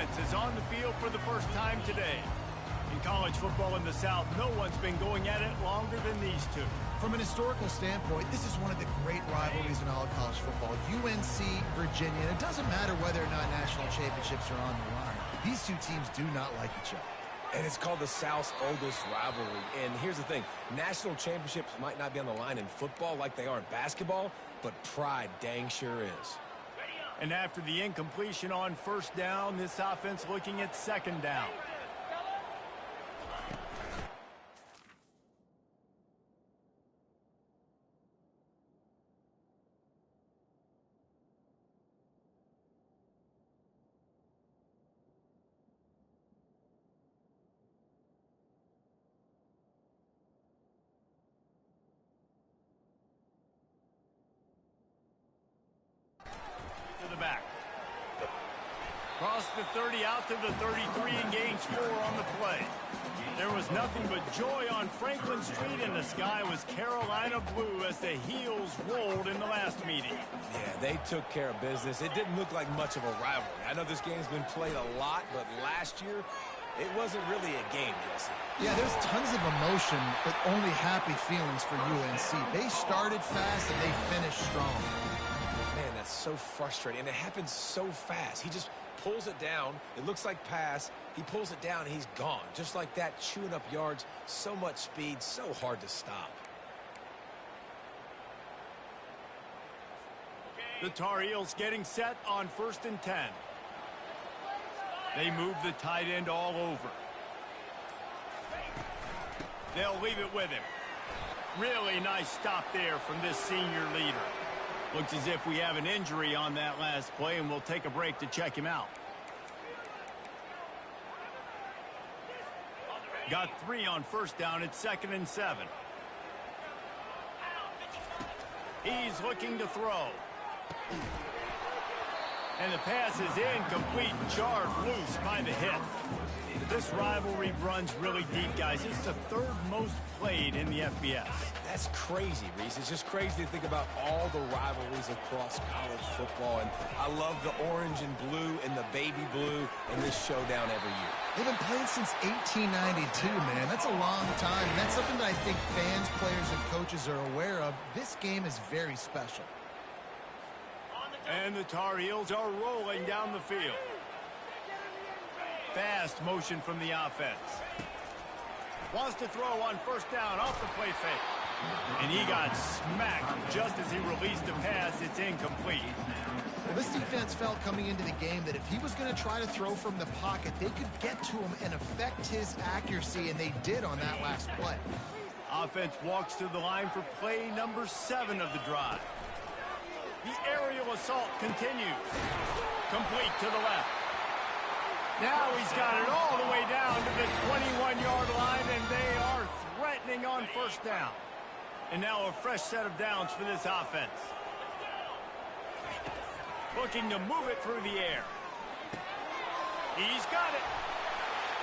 offense is on the field for the first time today. In college football in the South, no one's been going at it longer than these two. From an historical standpoint, this is one of the great rivalries in all of college football. UNC, Virginia, and it doesn't matter whether or not national championships are on the line. These two teams do not like each other. And it's called the South's oldest rivalry. And here's the thing. National championships might not be on the line in football like they are in basketball, but pride dang sure is. And after the incompletion on first down, this offense looking at second down. Back. Cross the 30 out to the 33 and gains 4 on the play. There was nothing but joy on Franklin Street, and the sky was Carolina blue as the Heels rolled in the last meeting. Yeah, they took care of business. It didn't look like much of a rivalry. I know this game's been played a lot, but last year, it wasn't really a game, Jesse. Yeah, there's tons of emotion, but only happy feelings for UNC. They started fast, and they finished strong. Man, that's so frustrating, and it happens so fast. He just pulls it down. It looks like pass. He pulls it down, and he's gone. Just like that, chewing up yards. So much speed, so hard to stop. The Tar Heels getting set on 1st and 10. They move the tight end all over. They'll leave it with him. Really nice stop there from this senior leader. Looks as if we have an injury on that last play, and we'll take a break to check him out. Got 3 on first down. It's 2nd and 7. He's looking to throw. And the pass is incomplete, jarred loose by the hit. This rivalry runs really deep, guys. It's the 3rd most played in the FBS. That's crazy, Reese. It's just crazy to think about all the rivalries across college football. And I love the orange and blue and the baby blue in this showdown every year. They've been playing since 1892, man. That's a long time. And that's something that I think fans, players, and coaches are aware of. This game is very special. And the Tar Heels are rolling down the field. Fast motion from the offense. Wants to throw on first down off the play fake. And he got smacked just as he released the pass. It's incomplete. Well, this defense felt coming into the game that if he was going to try to throw from the pocket, they could get to him and affect his accuracy, and they did on that last play. Offense walks to the line for play number 7 of the drive. The aerial assault continues. Complete to the left. Now he's got it all the way down to the 21-yard line, and they are threatening on first down. And now a fresh set of downs for this offense. Looking to move it through the air. He's got it.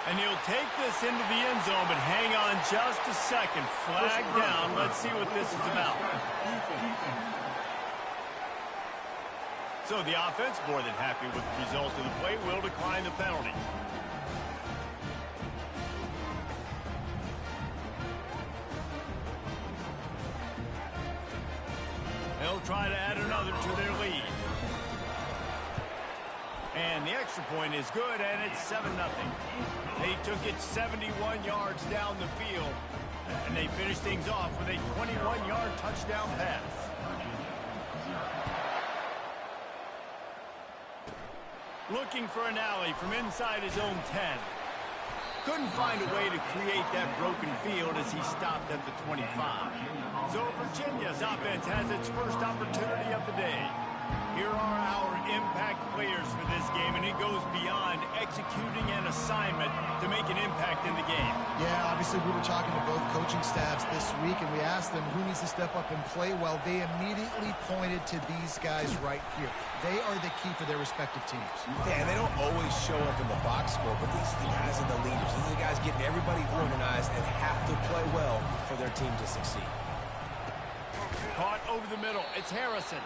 And he'll take this into the end zone, but hang on just a second. Flag down. Let's see what this is about. So the offense, more than happy with the result of the play, will decline the penalty. They'll try to add another to their lead. And the extra point is good, and it's 7-0. They took it 71 yards down the field, and they finished things off with a 21-yard touchdown pass. Looking for an alley from inside his own 10. Couldn't find a way to create that broken field as he stopped at the 25. So Virginia's offense has its first opportunity of the day. Here are our impact players for this game, and it goes beyond executing an assignment to make an impact in the game. Yeah, obviously we were talking to both coaching staffs this week, and we asked them who needs to step up and play well. They immediately pointed to these guys right here. They are the key for their respective teams. Yeah, and they don't always show up in the box score, but these are the guys and the leaders. These are the guys getting everybody organized and have to play well for their team to succeed. Caught over the middle. It's Harrison.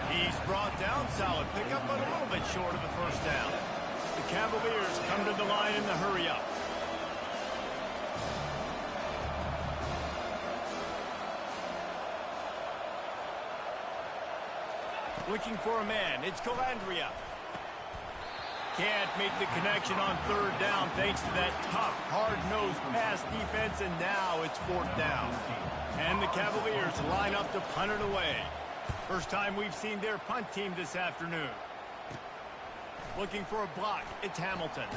He's brought down. Solid pickup, but a little bit short of the first down. The Cavaliers come to the line in the hurry-up. Looking for a man. It's Calandria. Can't make the connection on third down thanks to that tough, hard-nosed pass defense, and now it's fourth down. And the Cavaliers line up to punt it away. First time we've seen their punt team this afternoon. Looking for a block. It's Hamilton.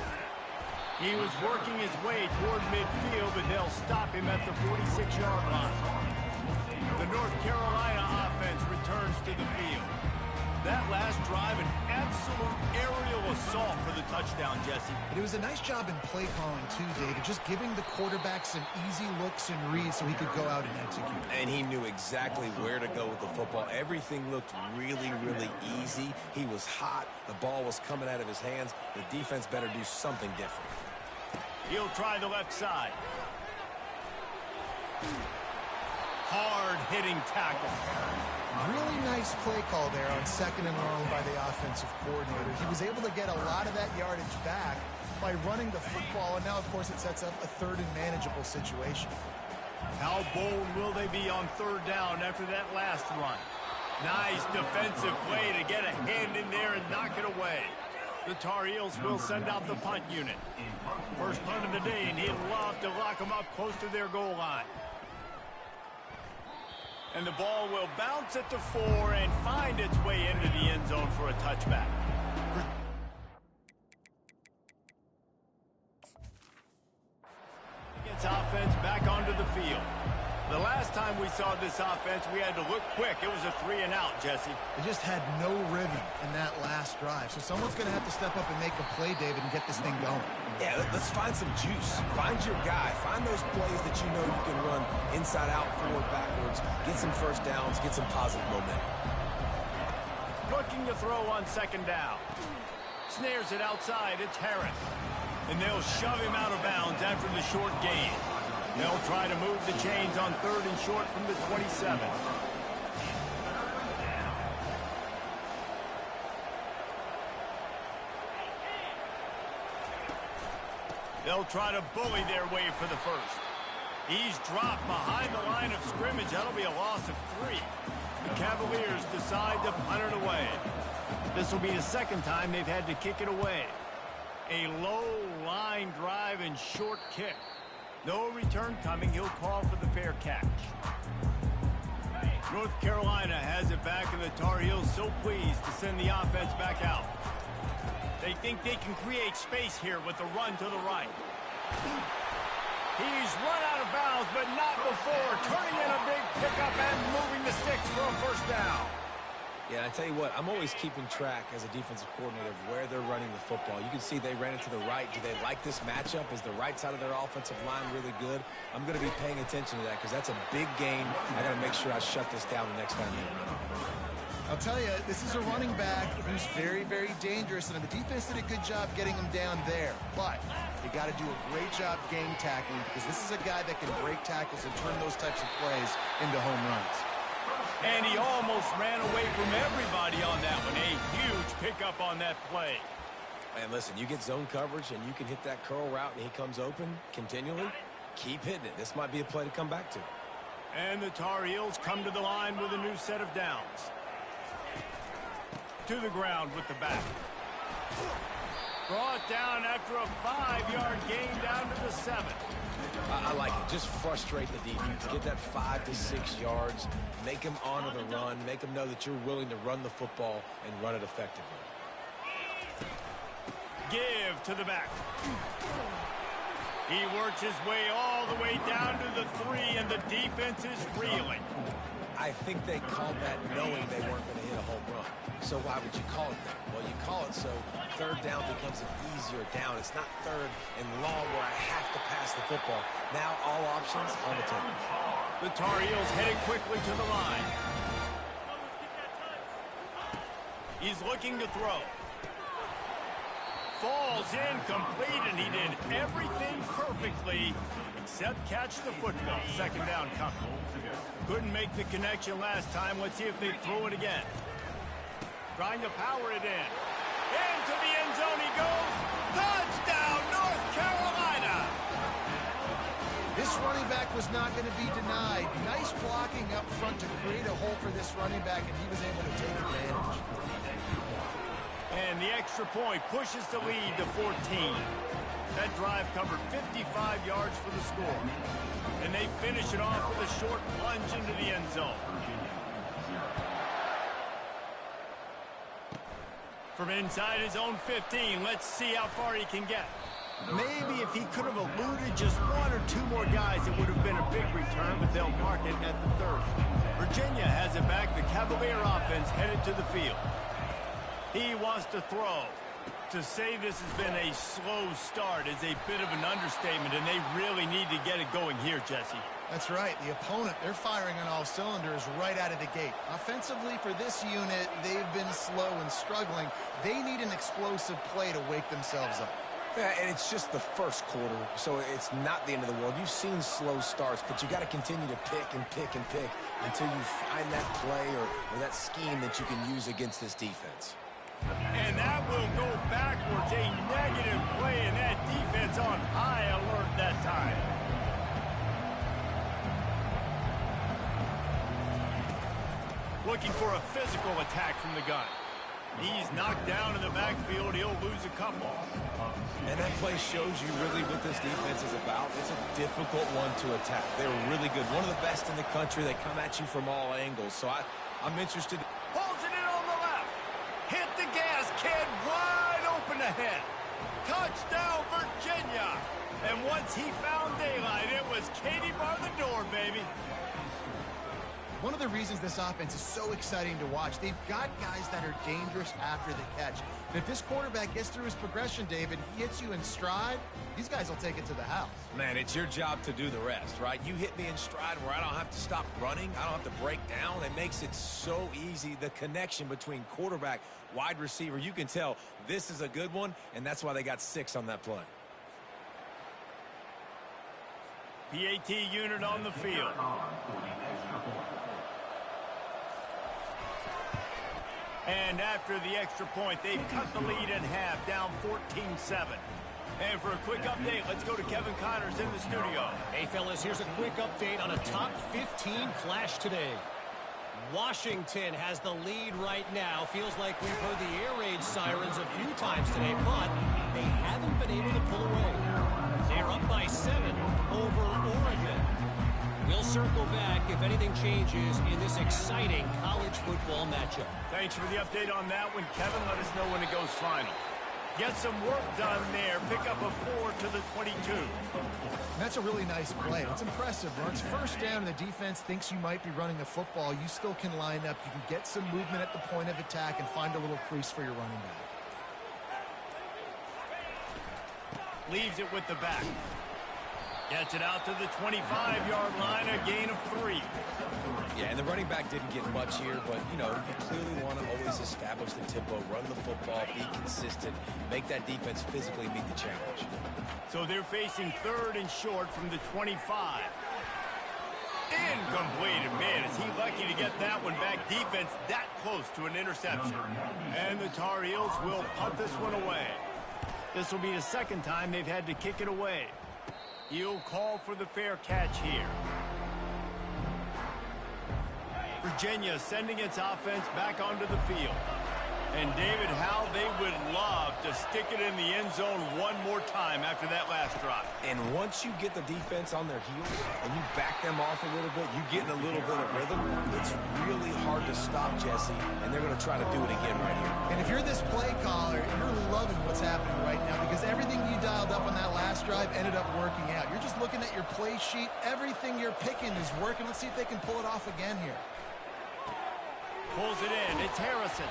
He was working his way toward midfield, but they'll stop him at the 46-yard line. The North Carolina offense returns to the field. That last drive, an absolute aerial assault for the touchdown, Jesse. It was a nice job in play calling, too, David, just giving the quarterback some easy looks and reads so he could go out and execute. And he knew exactly where to go with the football. Everything looked really, really easy. He was hot. The ball was coming out of his hands. The defense better do something different. He'll try the left side. Hard-hitting tackle. Really nice play call there on 2nd and long by the offensive coordinator. He was able to get a lot of that yardage back by running the football, and now, of course, it sets up a third and manageable situation. How bold will they be on third down after that last run? Nice defensive play to get a hand in there and knock it away. The Tar Heels will send out the punt unit. First punt of the day, and he'd love to lock them up close to their goal line. And the ball will bounce at the 4 and find its way into the end zone for a touchback. Gets offense back onto the field. The last time we saw this offense, we had to look quick. It was a 3-and-out, Jesse. They just had no rhythm in that last drive. So someone's going to have to step up and make a play, David, and get this thing going. Yeah, let's find some juice. Find your guy. Find those plays that you know you can run inside out, forward, backwards. Get some first downs. Get some positive momentum. Looking to throw on 2nd down. Snares it outside. It's Harris. And they'll shove him out of bounds after the short gain. They'll try to move the chains on 3rd and short from the 27. They'll try to bully their way for the first. He's dropped behind the line of scrimmage. That'll be a loss of 3. The Cavaliers decide to punt it away. This will be the second time they've had to kick it away. A low line drive and short kick. No return coming. He'll call for the fair catch. North Carolina has it back, and the Tar Heels so pleased to send the offense back out. They think they can create space here with the run to the right. He's run out of bounds, but not before. Turning in a big pickup and moving the sticks for a first down. Yeah, I tell you what, I'm always keeping track as a defensive coordinator of where they're running the football. You can see they ran it to the right. Do they like this matchup? Is the right side of their offensive line really good? I'm going to be paying attention to that because that's a big gain. I got to make sure I shut this down the next time they run it. I'll tell you, this is a running back who's very, very dangerous, and the defense did a good job getting him down there. But you got to do a great job game tackling because this is a guy that can break tackles and turn those types of plays into home runs. And he almost ran away from everybody on that one. A huge pickup on that play. And listen, you get zone coverage and you can hit that curl route and he comes open continually. Keep hitting it. This might be a play to come back to. And the Tar Heels come to the line with a new set of downs. To the ground with the back. Brought down after a 5-yard gain down to the 7. I like it. Just frustrate the defense. Get that 5 to 6 yards. Make them honor the run. Make them know that you're willing to run the football and run it effectively. Give to the back. He works his way all the way down to the 3, and the defense is reeling. I think they called that knowing they weren't going to hit a home run. So why would you call it that? Well, you call it so third down becomes an easier down. It's not 3rd and long where I have to pass the football. Now all options on the table. The Tar Heels headed quickly to the line. He's looking to throw. Falls incomplete, and he did everything perfectly except catch the football. 2nd down coming. Couldn't make the connection last time. Let's see if they throw it again. Trying to power it in. Into the end zone he goes. This running back was not going to be denied. Nice blocking up front to create a hole for this running back, and he was able to take advantage. And the extra point pushes the lead to 14. That drive covered 55 yards for the score. And they finish it off with a short plunge into the end zone. From inside his own 15, let's see how far he can get. Maybe if he could have eluded just one or two more guys, it would have been a big return, but they'll mark it at the 30. Virginia has it back. The Cavalier offense headed to the field. He wants to throw. To say this has been a slow start is a bit of an understatement, and they really need to get it going here, Jesse. That's right. The opponent, they're firing on all cylinders right out of the gate. Offensively, for this unit, they've been slow and struggling. They need an explosive play to wake themselves up. Yeah, and it's just the first quarter, so it's not the end of the world. You've seen slow starts, but you got to continue to pick and pick and pick until you find that play or that scheme that you can use against this defense. And that will go backwards. A negative play, and that defense on high alert that time. Looking for a physical attack from the gun. He's knocked down in the backfield. He'll lose a couple. And that play shows you really what this defense is about. It's a difficult one to attack. They're really good. One of the best in the country. They come at you from all angles. So I'm interested. Pulls it in on the left. Hit the gas, kid. Wide open ahead. Touchdown, Virginia. And once he found daylight, it was Katie bar the door, baby. One of the reasons this offense is so exciting to watch, they've got guys that are dangerous after the catch. And if this quarterback gets through his progression, David, he hits you in stride, these guys will take it to the house. Man, it's your job to do the rest, right? You hit me in stride where I don't have to stop running. I don't have to break down. It makes it so easy, the connection between quarterback, wide receiver. You can tell this is a good one, and that's why they got 6 on that play. PAT unit on the field. And after the extra point, they've cut the lead in half, down 14-7. And for a quick update, let's go to Kevin Connors in the studio. Hey, fellas, here's a quick update on a top 15 flash today. Washington has the lead right now. Feels like we've heard the air raid sirens a few times today, but they haven't been able to pull away. They're up by 7 over Oregon. We'll circle back if anything changes in this exciting college football matchup. Thanks for the update on that one, Kevin. Let us know when it goes final. Get some work done there. Pick up a 4 to the 22. That's a really nice play. It's impressive. When it's first down and the defense thinks you might be running the football, you still can line up. You can get some movement at the point of attack and find a little crease for your running back. Leaves it with the back. Gets it out to the 25-yard line, a gain of 3. Yeah, and the running back didn't get much here, but, you know, you clearly want to always establish the tempo, run the football, be consistent, make that defense physically meet the challenge. So they're facing 3rd and short from the 25. Incomplete. Man, is he lucky to get that one back. Defense that close to an interception. And the Tar Heels will punt this one away. This will be the 2nd time they've had to kick it away. He'll call for the fair catch here. Virginia sending its offense back onto the field. And David, how they would love to stick it in the end zone one more time after that last drive. And once you get the defense on their heels and you back them off a little bit, you get in a little bit of rhythm, it's really hard to stop, Jesse, and they're going to try to do it again right here. And if you're this play caller, you're loving what's happening right now because everything you dialed up on that last drive ended up working out. You're just looking at your play sheet. Everything you're picking is working. Let's see if they can pull it off again here. Pulls it in. It's Harrison.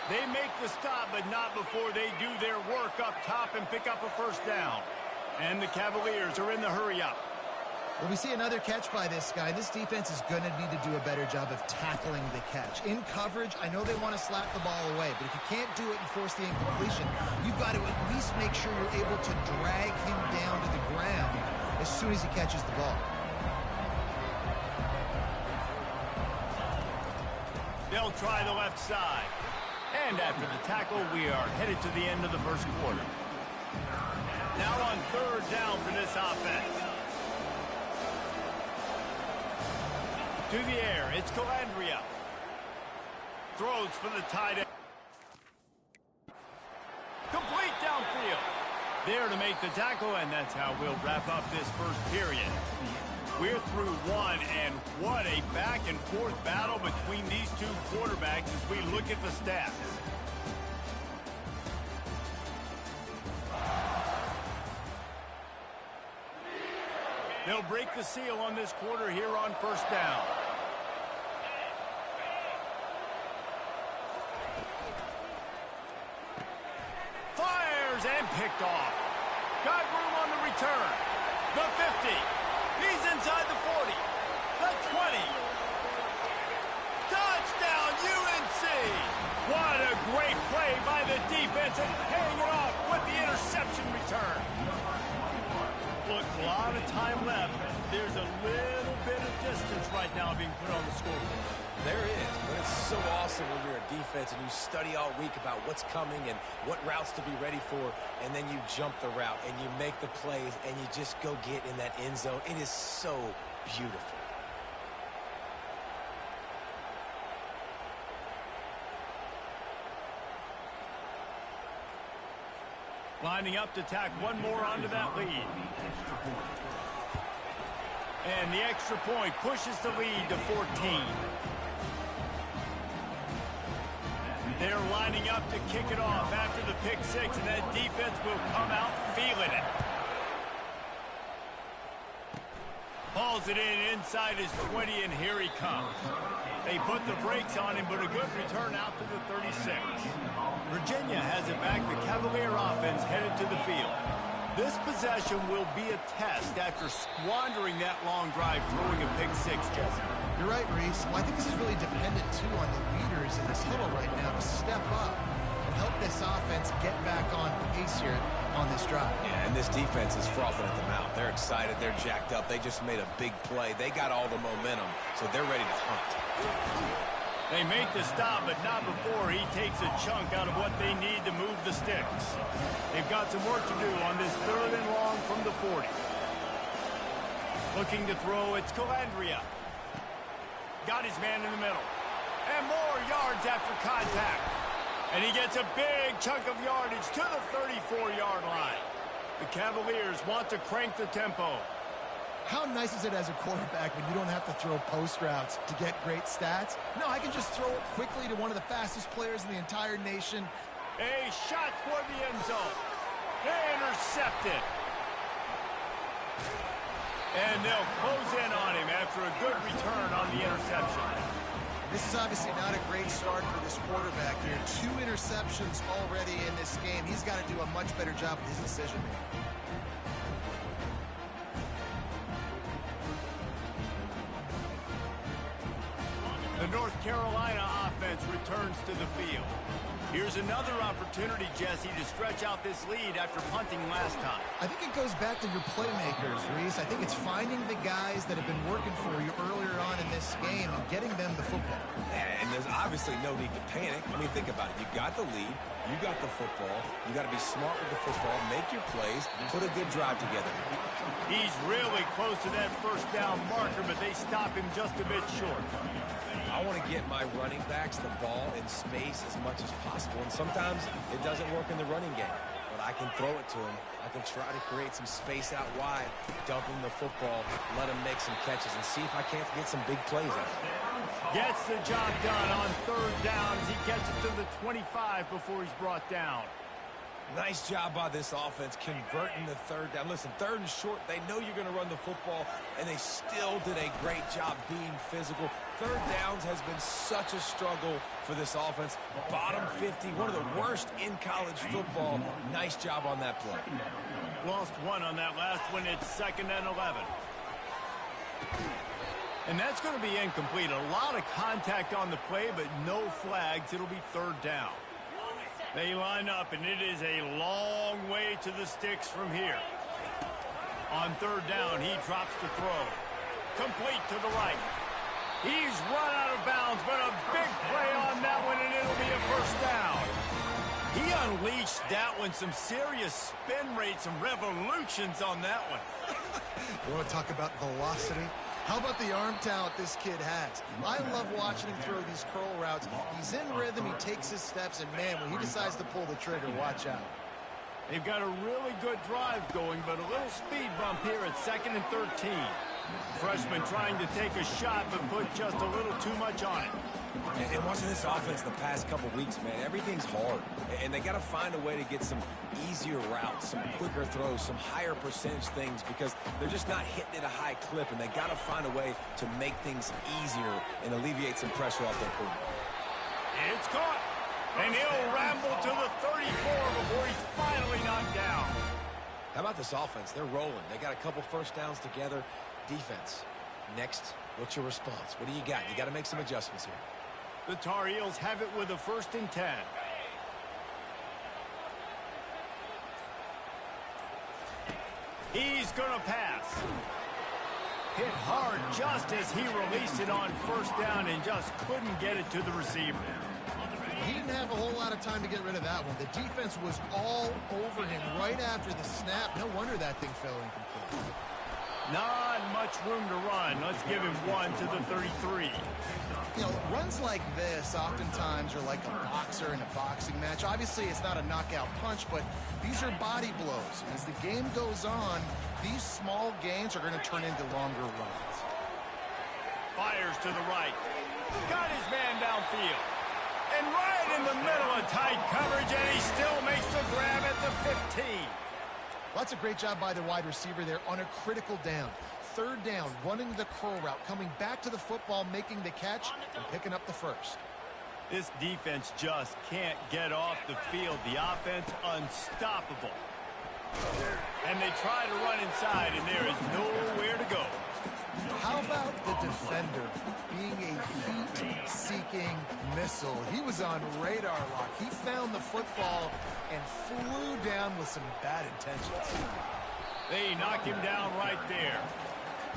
They make the stop, but not before they do their work up top and pick up a 1st down. And the Cavaliers are in the hurry-up. Well, we see another catch by this guy. This defense is going to need to do a better job of tackling the catch. In coverage, I know they want to slap the ball away, but if you can't do it and force the incompletion, you've got to at least make sure you're able to drag him down to the ground as soon as he catches the ball. They'll try the left side. And after the tackle, we are headed to the end of the 1st quarter. Now on 3rd down for this offense. To the air, it's Calandria. Throws for the tight end. Complete downfield. There to make the tackle, and that's how we'll wrap up this first period. We're through one, and what a back-and-forth battle between these two quarterbacks as we look at the stats. They'll break the seal on this quarter here on first down. Fires and picked off. Got room on the return. The 50. He's inside the 40. The 20. Touchdown, UNC. What a great play by the defense and paying it off with the interception return. Look, a lot of time left. There's a little bit of distance right now being put on the scoreboard. There is, but it's so awesome when you're a defense and you study all week about what's coming and what routes to be ready for, and then you jump the route and you make the plays and you just go get in that end zone. It is so beautiful. Lining up to tack one more onto that lead. And the extra point pushes the lead to 14. They're lining up to kick it off after the pick six, and that defense will come out feeling it. Hauls it in inside his 20, and here he comes. They put the brakes on him, but a good return out to the 36. Virginia has it back. The Cavalier offense headed to the field. This possession will be a test after squandering that long drive throwing a pick six, Jesse. You're right, Reese. Well, I think this is really dependent, too, on the leaders in this huddle right now to step up and help this offense get back on pace here on this drive. Yeah, and this defense is frothing at the mouth. They're excited. They're jacked up. They just made a big play. They got all the momentum, so they're ready to hunt. They make the stop, but not before he takes a chunk out of what they need to move the sticks. They've got some work to do on this third and long from the 40. Looking to throw, it's Calandria. Got his man in the middle. And more yards after contact. And he gets a big chunk of yardage to the 34-yard line. The Cavaliers want to crank the tempo. How nice is it as a quarterback when you don't have to throw post routes to get great stats? No, I can just throw it quickly to one of the fastest players in the entire nation. A shot toward the end zone. Intercepted. And they'll close in on him after a good return on the interception. This is obviously not a great start for this quarterback here. 2 interceptions already in this game. He's got to do a much better job with his decision-making. The North Carolina offense returns to the field. Here's another opportunity, Jesse, to stretch out this lead after punting last time. I think it goes back to your playmakers, Reese. I think it's finding the guys that have been working for you earlier on in this game and getting them the football. And there's obviously no need to panic. I mean, think about it. You got the lead. You got the football. You got to be smart with the football. Make your plays. Put a good drive together. He's really close to that first down marker, but they stop him just a bit short. I want to get my running backs the ball in space as much as possible, and sometimes it doesn't work in the running game, but I can throw it to them. I can try to create some space out wide, dump him the football, let him make some catches, and see if I can't get some big plays out of it. Gets the job done on third down as he gets it to the 25 before he's brought down. Nice job by this offense converting the third down. Listen, third and short, they know you're going to run the football, and they still did a great job being physical. Third downs has been such a struggle for this offense. Bottom 50, one of the worst in college football. Nice job on that play. Lost one on that last one. It's 2nd and 11. And that's going to be incomplete. A lot of contact on the play, but no flags. It'll be third down. They line up, and it is a long way to the sticks from here. On third down, he drops the throw. Complete to the right. He's run out of bounds, but a big play on that one, and it'll be a first down. He unleashed that one. Some serious spin rate, some revolutions on that one. You want to talk about velocity? How about the arm talent this kid has? I love watching him throw these curl routes. He's in rhythm, he takes his steps, and man, when he decides to pull the trigger, watch out. They've got a really good drive going, but a little speed bump here at 2nd and 13. Freshman trying to take a shot, but put just a little too much on it. And watching this offense the past couple weeks, man, everything's hard. And they got to find a way to get some easier routes, some quicker throws, some higher percentage things because they're just not hitting at a high clip, and they got to find a way to make things easier and alleviate some pressure off their quarterback. It's caught, and he'll ramble to the 34 before he's finally knocked down. How about this offense? They're rolling. They got a couple first downs together. Defense. Next, what's your response? What do you got? You got to make some adjustments here. The Tar Heels have it with a 1st and 10. He's going to pass. Hit hard just as he released it on 1st down and just couldn't get it to the receiver. He didn't have a whole lot of time to get rid of that one. The defense was all over him right after the snap. No wonder that thing fell incomplete. Not much room to run. Let's give him 1 to the 33. You know, runs like this oftentimes are like a boxer in a boxing match. Obviously, it's not a knockout punch, but these are body blows. And as the game goes on, these small gains are going to turn into longer runs. Fires to the right. Got his man downfield. And right in the middle of tight coverage, and he still makes the grab at the 15. Well, that's a great job by the wide receiver there on a critical down. 3rd down, running the curl route, coming back to the football, making the catch, and picking up the 1st. This defense just can't get off the field. The offense unstoppable. And they try to run inside, and there is nowhere to go. How about the defender being a heat-seeking missile? He was on radar lock. He found the football and flew down with some bad intentions. They knock him down right there.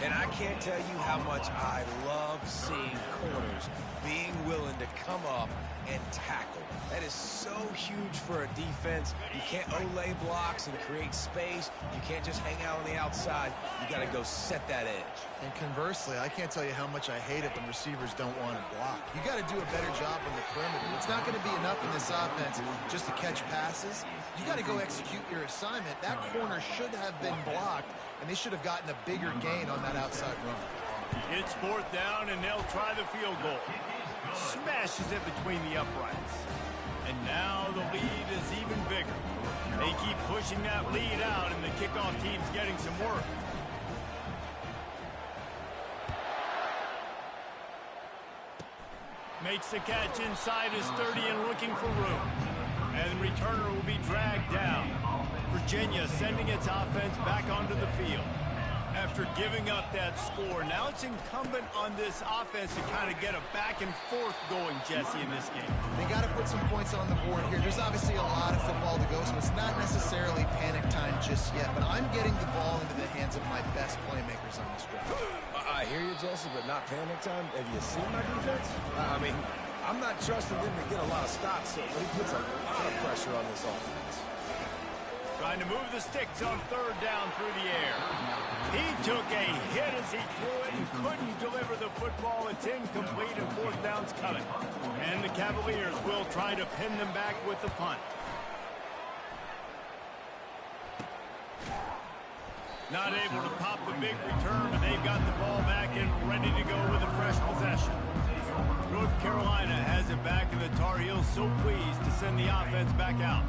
And I can't tell you how much I love seeing corners being willing to come up and tackle. That is so huge for a defense. You can't olay blocks and create space. You can't just hang out on the outside. You got to go set that edge. And conversely, I can't tell you how much I hate it when receivers don't want to block. You got to do a better job on the perimeter. It's not going to be enough in this offense just to catch passes. You got to go execute your assignment. That corner should have been blocked, and they should have gotten a bigger gain on that outside run. It's 4th down, and they'll try the field goal. Smashes it between the uprights. And now the lead is even bigger. They keep pushing that lead out, and the kickoff team's getting some work. Makes the catch inside his 30 and looking for room. And the returner will be dragged down. Virginia sending its offense back onto the field. After giving up that score, now it's incumbent on this offense to kind of get a back and forth going, Jesse, in this game. They got to put some points on the board here. There's obviously a lot of football to go, so it's not necessarily panic time just yet, but I'm getting the ball into the hands of my best playmakers on this drive. I hear you, Jesse, but not panic time. Have you seen my defense? I mean, I'm not trusting them to get a lot of stops, so he puts a lot of pressure on this offense. Trying to move the sticks on 3rd down through the air. He took a hit as he threw it and couldn't deliver the football. It's incomplete and 4th down's coming. And the Cavaliers will try to pin them back with the punt. Not able to pop the big return, but they've got the ball back and ready to go with a fresh possession. North Carolina has it back, and the Tar Heels so pleased to send the offense back out.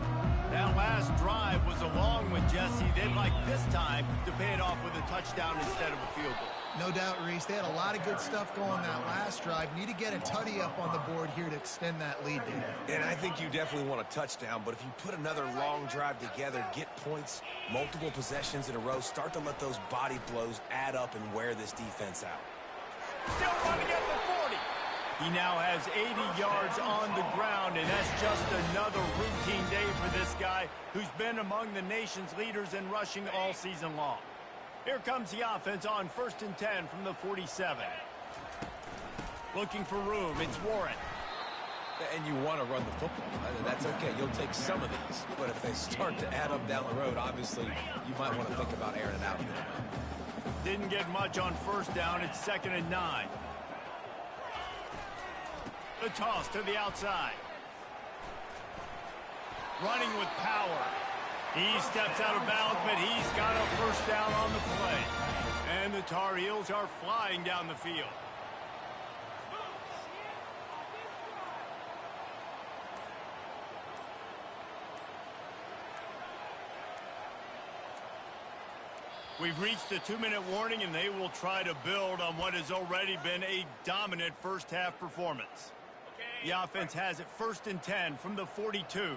That last drive was a long one, Jesse. They'd like this time to pay it off with a touchdown instead of a field goal. No doubt, Reese. They had a lot of good stuff going that last drive. Need to get a tutty up on the board here to extend that lead, David. And I think you definitely want a touchdown, but if you put another long drive together, get points, multiple possessions in a row, start to let those body blows add up and wear this defense out. Still running at the 40. He now has 80 yards on the ground, and that's just another routine day for this guy who's been among the nation's leaders in rushing all season long. Here comes the offense on 1st and 10 from the 47. Looking for room, it's Warren. And you want to run the football. That's okay. You'll take some of these. But if they start to add up down the road, obviously, you might want to think about airing it out a bit. Didn't get much on first down. It's 2nd and 9. The toss to the outside. Running with power. He steps out of bounds, but he's got a first down on the play. And the Tar Heels are flying down the field. We've reached the 2-minute warning, and they will try to build on what has already been a dominant first-half performance. The offense has it 1st and 10 from the 42.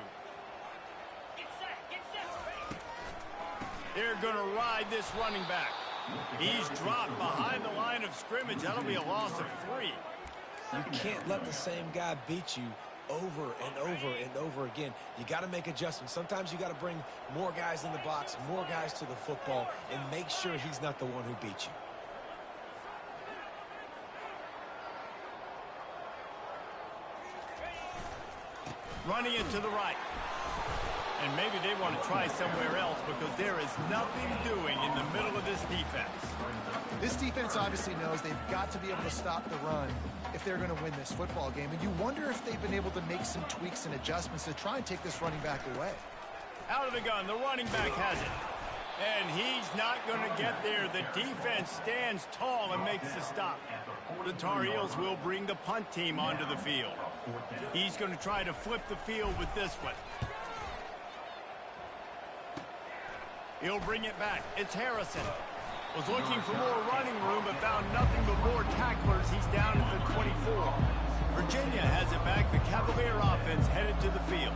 They're going to ride this running back. He's dropped behind the line of scrimmage. That'll be a loss of 3. You can't let the same guy beat you over and over and over again. You got to make adjustments. Sometimes you got to bring more guys in the box, more guys to the football, and make sure he's not the one who beat you. Running it to the right. And maybe they want to try somewhere else because there is nothing doing in the middle of this defense. This defense obviously knows they've got to be able to stop the run if they're going to win this football game. And you wonder if they've been able to make some tweaks and adjustments to try and take this running back away. Out of the gun, the running back has it. And he's not going to get there. The defense stands tall and makes the stop. The Tar Heels will bring the punt team onto the field. He's going to try to flip the field with this one. He'll bring it back. It's Harrison. Was looking for more running room, but found nothing but more tacklers. He's down at the 24. Virginia has it back. The Cavalier offense headed to the field.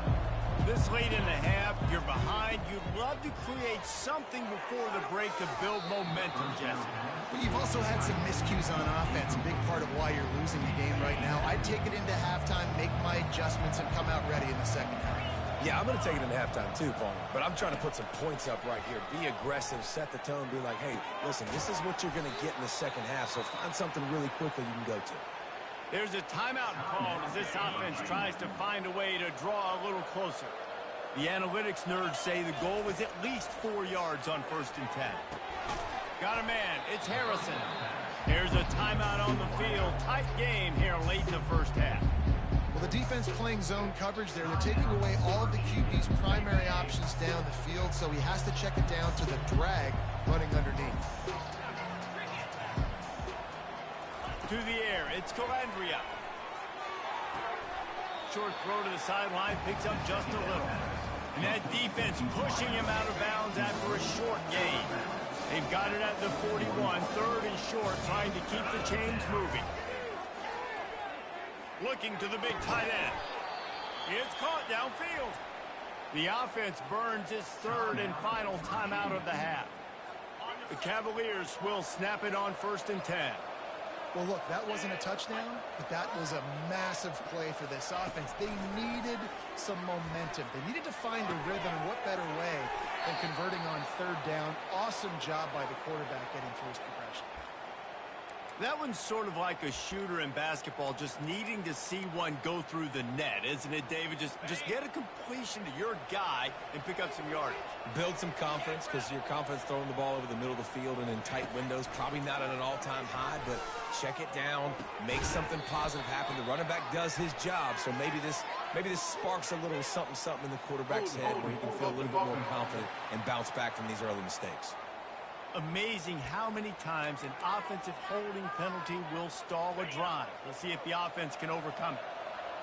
This late in the half, you're behind. You'd love to create something before the break to build momentum, Jesse. But you've also had some miscues on offense, a big part of why you're losing the game right now. I'd take it into halftime, make my adjustments, and come out ready in the second half. Yeah, I'm going to take it into halftime too, Paul. But I'm trying to put some points up right here. Be aggressive, set the tone, be like, hey, listen, this is what you're going to get in the second half, so find something really quickly you can go to. There's a timeout called as this offense tries to find a way to draw a little closer. The analytics nerds say the goal was at least 4 yards on 1st and 10. Got a man. It's Harrison. There's a timeout on the field. Tight game here late in the first half. Well, the defense playing zone coverage there. They're taking away all of the QB's primary options down the field, so he has to check it down to the drag running underneath. To the air, it's Calandria. Short throw to the sideline, picks up just a little. And that defense pushing him out of bounds after a short gain. They've got it at the 41, 3rd and short, trying to keep the chains moving. Looking to the big tight end. It's caught downfield. The offense burns its 3rd and final timeout of the half. The Cavaliers will snap it on 1st and 10. Well, look, that wasn't a touchdown, but that was a massive play for this offense. They needed some momentum. They needed to find a rhythm, and what better way than converting on 3rd down. Awesome job by the quarterback getting through his progression. That one's sort of like a shooter in basketball, just needing to see one go through the net, isn't it, David? Just get a completion to your guy and pick up some yardage. Build some confidence, because your confidence throwing the ball over the middle of the field and in tight windows, probably not at an all-time high, but check it down, make something positive happen. The running back does his job, so maybe this sparks a little something in the quarterback's head where he can feel a little bit more confident and bounce back from these early mistakes. Amazing how many times an offensive holding penalty will stall a drive. We'll see if the offense can overcome it.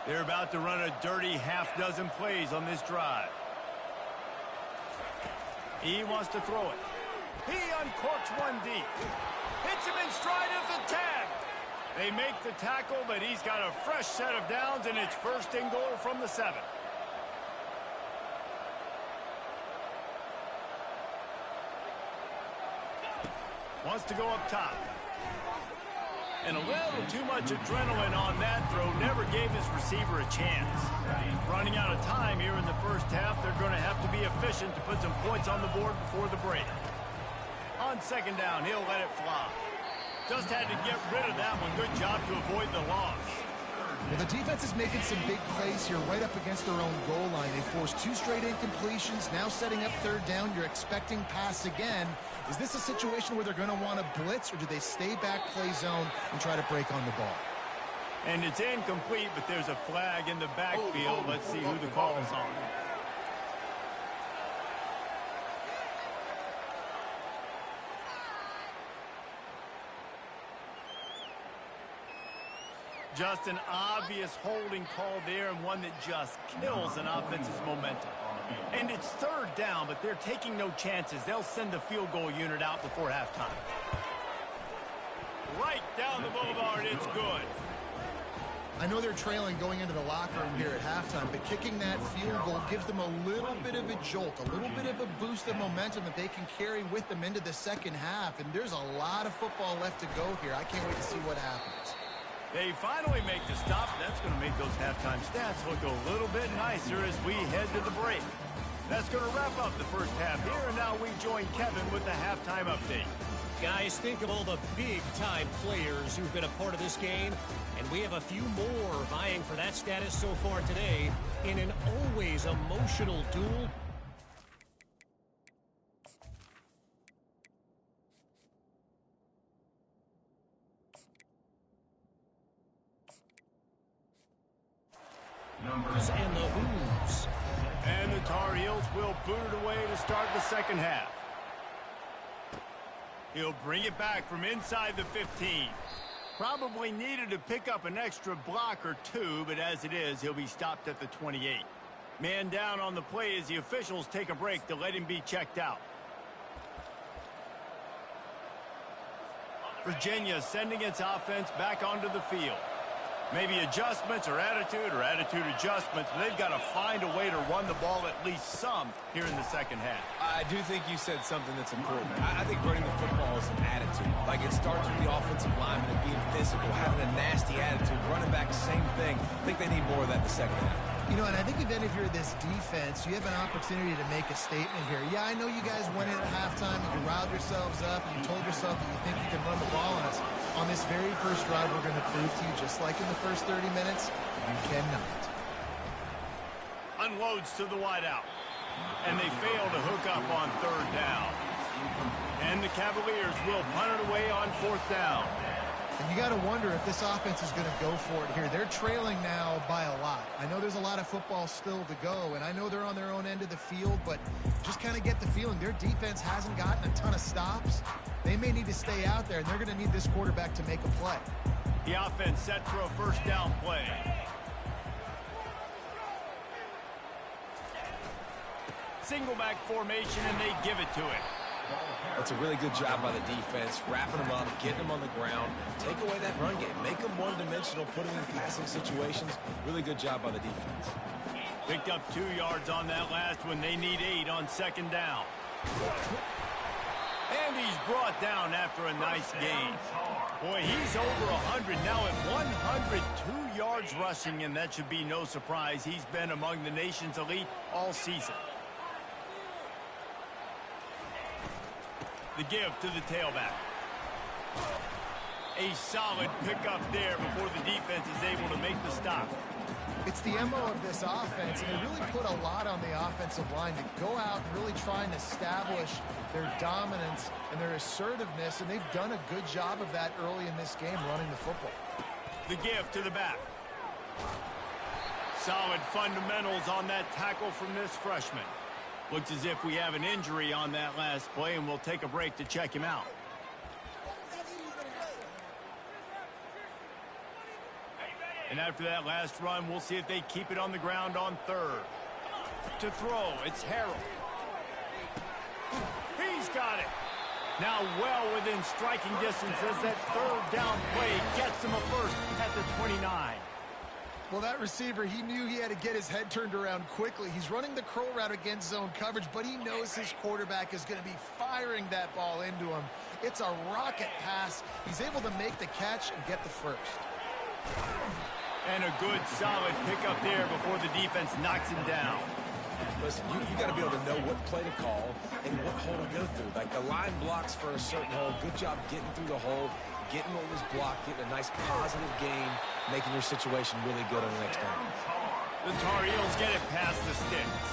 They're about to run a dirty half-dozen plays on this drive. He wants to throw it. He uncorks one deep. Hits him in stride of the tag. They make the tackle, but he's got a fresh set of downs, and it's 1st and goal from the 7. Wants to go up top. And a little too much adrenaline on that throw. Never gave his receiver a chance. Running out of time here in the first half. They're going to have to be efficient to put some points on the board before the break. On 2nd down, he'll let it fly. Just had to get rid of that one. Good job to avoid the loss. Well, the defense is making some big plays here right up against their own goal line. They forced 2 straight incompletions, now setting up 3rd down. You're expecting pass again. Is this a situation where they're going to want to blitz, or do they stay back, play zone, and try to break on the ball? And it's incomplete, but there's a flag in the backfield. Let's see who the call is on. Just an obvious holding call there, and one that just kills an offense's momentum. And it's 3rd down, but they're taking no chances. They'll send the field goal unit out before halftime. Right down the boulevard, it's good. I know they're trailing going into the locker room here at halftime, but kicking that field goal gives them a little bit of a jolt, a little bit of a boost of momentum that they can carry with them into the second half. And there's a lot of football left to go here. I can't wait to see what happens. They finally make the stop. That's going to make those halftime stats look a little bit nicer as we head to the break. That's going to wrap up the first half here, and now we join Kevin with the halftime update. Guys, think of all the big-time players who've been a part of this game, and we have a few more vying for that status so far today in an always emotional duel. And the Who's. And the Tar Heels will boot it away to start the second half. He'll bring it back from inside the 15. Probably needed to pick up an extra block or 2, but as it is, he'll be stopped at the 28. Man down on the play as the officials take a break to let him be checked out. Virginia sending its offense back onto the field. Maybe adjustments or attitude adjustments, but they've got to find a way to run the ball at least some here in the second half. I do think you said something that's important. I think running the football is an attitude. Like, it starts with the offensive lineman and being physical, having a nasty attitude. Running back, same thing. I think they need more of that in the second half. You know, and I think even if you're this defense, you have an opportunity to make a statement here. Yeah, I know you guys went in at halftime and you riled yourselves up and you told yourself that you think you can run the ball on us. On this very first drive, we're going to prove to you, just like in the first 30 minutes, you cannot. Unloads to the wideout. And they fail to hook up on 3rd down. And the Cavaliers will punt it away on 4th down. And you got to wonder if this offense is going to go for it here. They're trailing now by a lot. I know there's a lot of football still to go, and I know they're on their own end of the field, but just kind of get the feeling their defense hasn't gotten a ton of stops. They may need to stay out there, and they're going to need this quarterback to make a play. The offense set for a 1st down play. Single back formation, and they give it to it. That's a really good job by the defense, wrapping them up, getting them on the ground, take away that run game, make them one-dimensional, put them in passing situations. Really good job by the defense. Picked up 2 yards on that last one. They need 8 on 2nd down. And he's brought down after a nice gain. Boy, he's over 100 now at 102 yards rushing, and that should be no surprise. He's been among the nation's elite all season. The give to the tailback. A solid pickup there before the defense is able to make the stop. It's the MO of this offense, and they really put a lot on the offensive line to go out and really try and establish their dominance and their assertiveness, and they've done a good job of that early in this game running the football. The give to the back. Solid fundamentals on that tackle from this freshman. Looks as if we have an injury on that last play, and we'll take a break to check him out. And after that last run, we'll see if they keep it on the ground on 3rd. To throw, it's Harrell. He's got it. Now well within striking distance as that 3rd down play gets him a 1st at the 29. Well, that receiver, he knew he had to get his head turned around quickly. He's running the curl route against zone coverage, but he knows his quarterback is going to be firing that ball into him. It's a rocket pass. He's able to make the catch and get the 1st. And a good, solid pickup there before the defense knocks him down. Listen, you got to be able to know what play to call and what hole to go through. Like, the line blocks for a certain hole. Good job getting through the hole. getting what was blocked, getting a nice positive gain, making your situation really good on the next time. The Tar Heels get it past the sticks.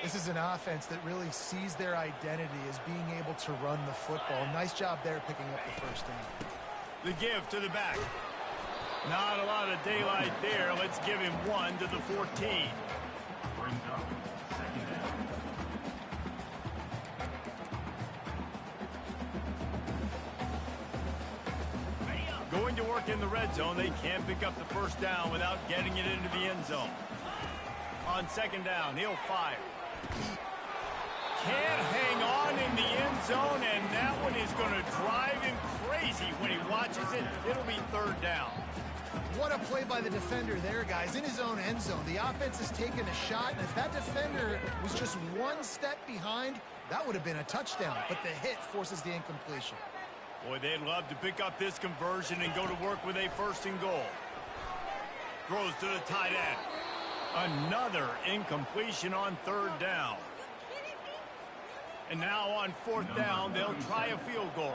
This is an offense that really sees their identity as being able to run the football. Nice job there picking up the first down. The give to the back. Not a lot of daylight there. Let's give him 1 to the 14. Going to work in the red zone. They can't pick up the first down without getting it into the end zone. On second down, he'll fire. Can't hang on in the end zone, and that one is going to drive him crazy when he watches it. It'll be third down. What a play by the defender there, guys. In his own end zone, the offense has taken a shot, and if that defender was just one step behind, that would have been a touchdown. But the hit forces the incompletion. Boy, they'd love to pick up this conversion and go to work with a first and goal. Throws to the tight end. Another incompletion on third down. And now on fourth down, they'll try a field goal.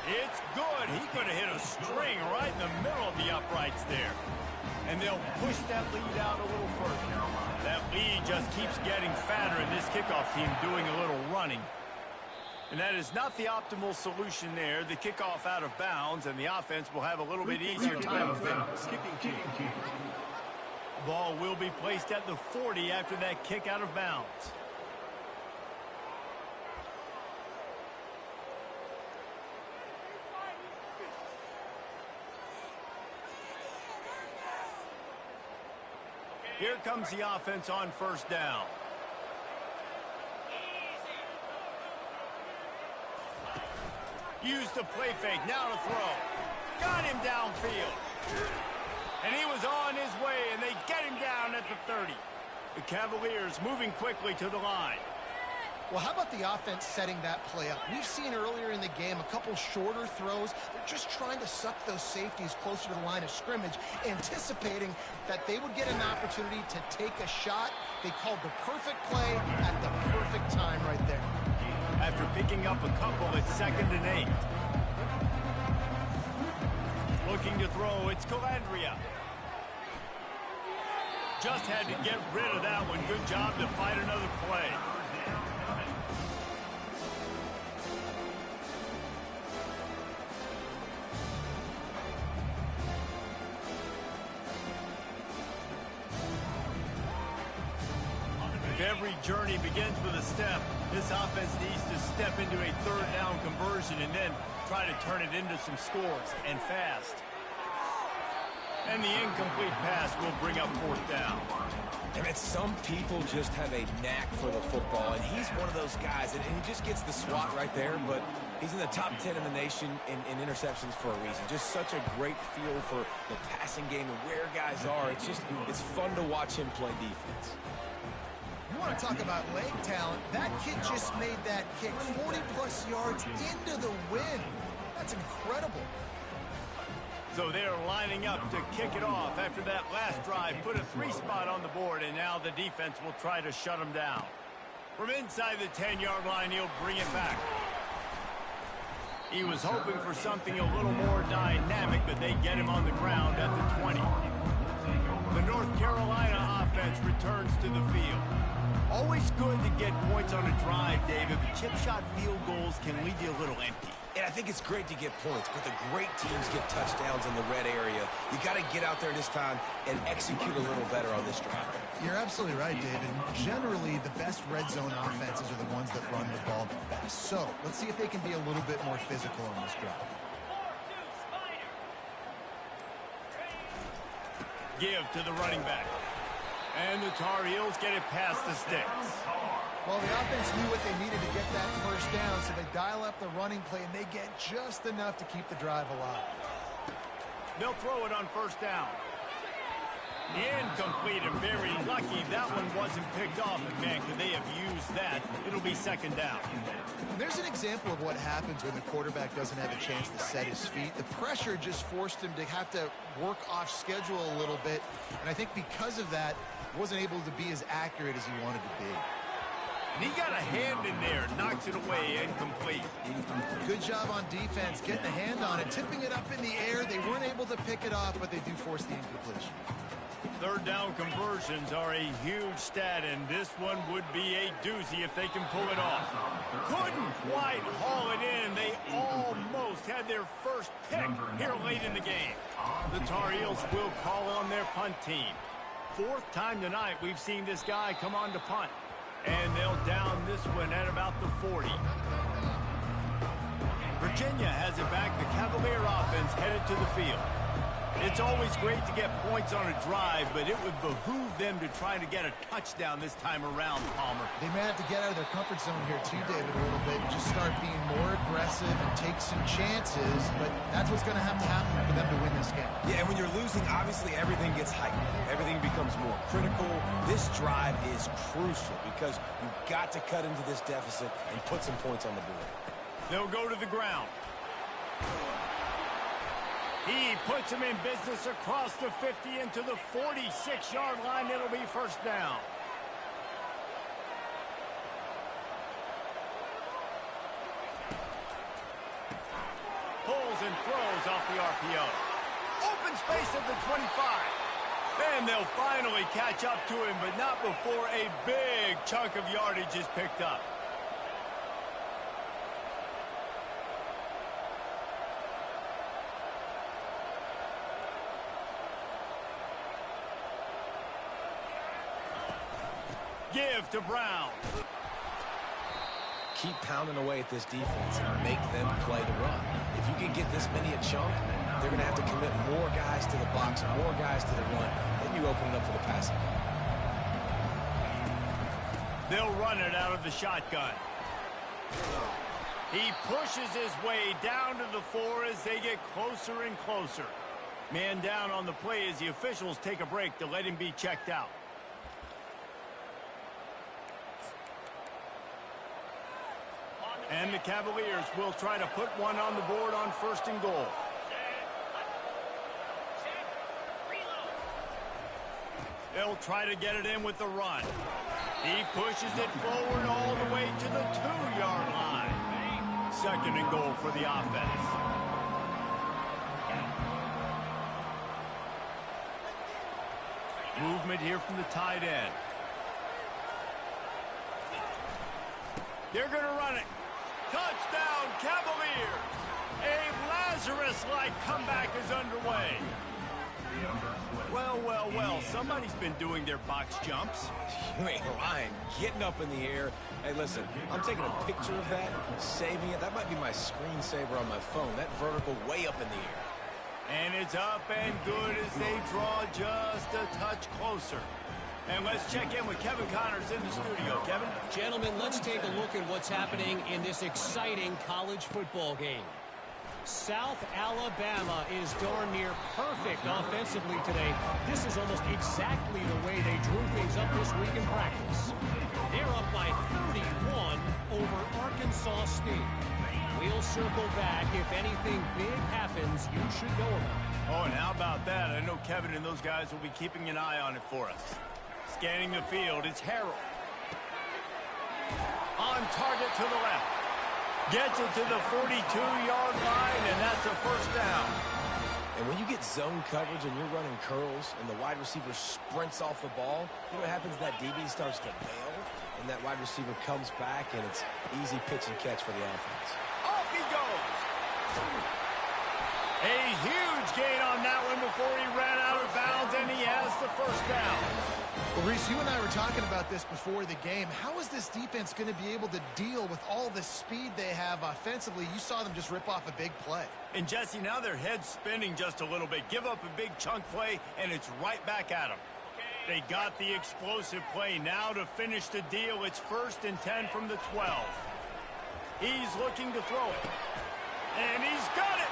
It's good. He could have hit a string right in the middle of the uprights there. And they'll push that lead out a little further. That lead just keeps getting fatter, and this kickoff team doing a little running. And that is not the optimal solution there. The kickoff out of bounds, and the offense will have a little bit easier time of things. Ball will be placed at the 40 after that kick out of bounds. Here comes the offense on first down. Used the play fake, now to throw. Got him downfield. And he was on his way, and they get him down at the 30. The Cavaliers moving quickly to the line. Well, how about the offense setting that play up? We've seen earlier in the game a couple shorter throws. They're just trying to suck those safeties closer to the line of scrimmage, anticipating that they would get an opportunity to take a shot. They called the perfect play at the perfect time right there. After picking up a couple, it's 2nd and 8. Looking to throw, it's Calandria. Just had to get rid of that one. Good job to fight another play. If every journey begins with a step, this offense needs to step into a third down conversion and then try to turn it into some scores, and fast. And the incomplete pass will bring up fourth down. And some people just have a knack for the football, and he's one of those guys, and he just gets the swat right there, but he's in the top 10 in the nation in interceptions for a reason. Just such a great feel for the passing game and where guys are. It's fun to watch him play defense. You want to talk about leg talent? That kid just made that kick 40-plus yards into the wind. That's incredible. So they're lining up to kick it off after that last drive. Put a 3-spot on the board, and now the defense will try to shut them down. From inside the 10-yard line, he'll bring it back. He was hoping for something a little more dynamic, but they get him on the ground at the 20. The North Carolina offense returns to the field. Always good to get points on a drive, David, but chip shot field goals can leave you a little empty. And I think it's great to get points, but the great teams get touchdowns in the red area. You got to get out there this time and execute a little better on this drive. You're absolutely right, David. Generally, the best red zone offenses are the ones that run the ball the best. So let's see if they can be a little bit more physical on this drive. Give to the running back. And the Tar Heels get it past the sticks. Well, the offense knew what they needed to get that first down, so they dial up the running play, and they get just enough to keep the drive alive. They'll throw it on first down. Incomplete, and very lucky that one wasn't picked off. And man, could they have used that? It'll be second down. There's an example of what happens when the quarterback doesn't have a chance to set his feet. The pressure just forced him to have to work off schedule a little bit, and I think because of that, wasn't able to be as accurate as he wanted to be. And he got a hand in there, knocks it away, incomplete. Good job on defense, getting a hand on it, tipping it up in the air. They weren't able to pick it off, but they do force the incompletion. Third down conversions are a huge stat, and this one would be a doozy if they can pull it off. Couldn't quite haul it in. They almost had their first pick here late in the game. The Tar Heels will call on their punt team. Fourth time tonight we've seen this guy come on to punt. And they'll down this one at about the 40. Virginia has it back. The Cavalier offense headed to the field. It's always great to get points on a drive, but it would behoove them to try to get a touchdown this time around, Palmer. They may have to get out of their comfort zone here too, David, a little bit, and just start being more aggressive and take some chances, but that's what's going to happen for them to win this game. Yeah, and when you're losing, obviously everything gets heightened. Everything becomes more critical. This drive is crucial because you've got to cut into this deficit and put some points on the board. They'll go to the ground. He puts him in business across the 50 into the 46-yard line. It'll be first down. Pulls and throws off the RPO. Open space at the 25. And they'll finally catch up to him, but not before a big chunk of yardage is picked up. Give to Brown. Keep pounding away at this defense and make them play the run. If you can get this many a chunk, they're going to have to commit more guys to the box, more guys to the run. Then you open it up for the passing game. They'll run it out of the shotgun. He pushes his way down to the 4 as they get closer and closer. Man down on the play as the officials take a break to let him be checked out. And the Cavaliers will try to put one on the board on first and goal. They'll try to get it in with the run. He pushes it forward all the way to the 2-yard line. Second and goal for the offense. Movement here from the tight end. They're going to run it. Touchdown, Cavaliers! A Lazarus-like comeback is underway. Well, well, well, somebody's been doing their box jumps. You ain't lying. Getting up in the air. Hey, listen, I'm taking a picture of that, saving it. That might be my screensaver on my phone. That vertical way up in the air. And it's up and good as they draw just a touch closer. And let's check in with Kevin Connors in the studio. Kevin? Gentlemen, let's take a look at what's happening in this exciting college football game. South Alabama is darn near perfect offensively today. This is almost exactly the way they drew things up this week in practice. They're up by 31 over Arkansas State. We'll circle back. If anything big happens, you should know about it. Oh, and how about that? I know Kevin and those guys will be keeping an eye on it for us. Scanning the field, it's Harrell. On target to the left. Gets it to the 42-yard line, and that's a first down. And when you get zone coverage and you're running curls and the wide receiver sprints off the ball, you know what happens? That DB starts to bail, and that wide receiver comes back, and it's easy pitch and catch for the offense. Off he goes. A huge gain on that one before he ran out of bounds, and he has the first down. Well, Reese, you and I were talking about this before the game. How is this defense going to be able to deal with all the speed they have offensively? You saw them just rip off a big play. And, Jesse, now their head's spinning just a little bit. Give up a big chunk play, and it's right back at them. They got the explosive play. Now to finish the deal, it's 1st and 10 from the 12. He's looking to throw it. And he's got it!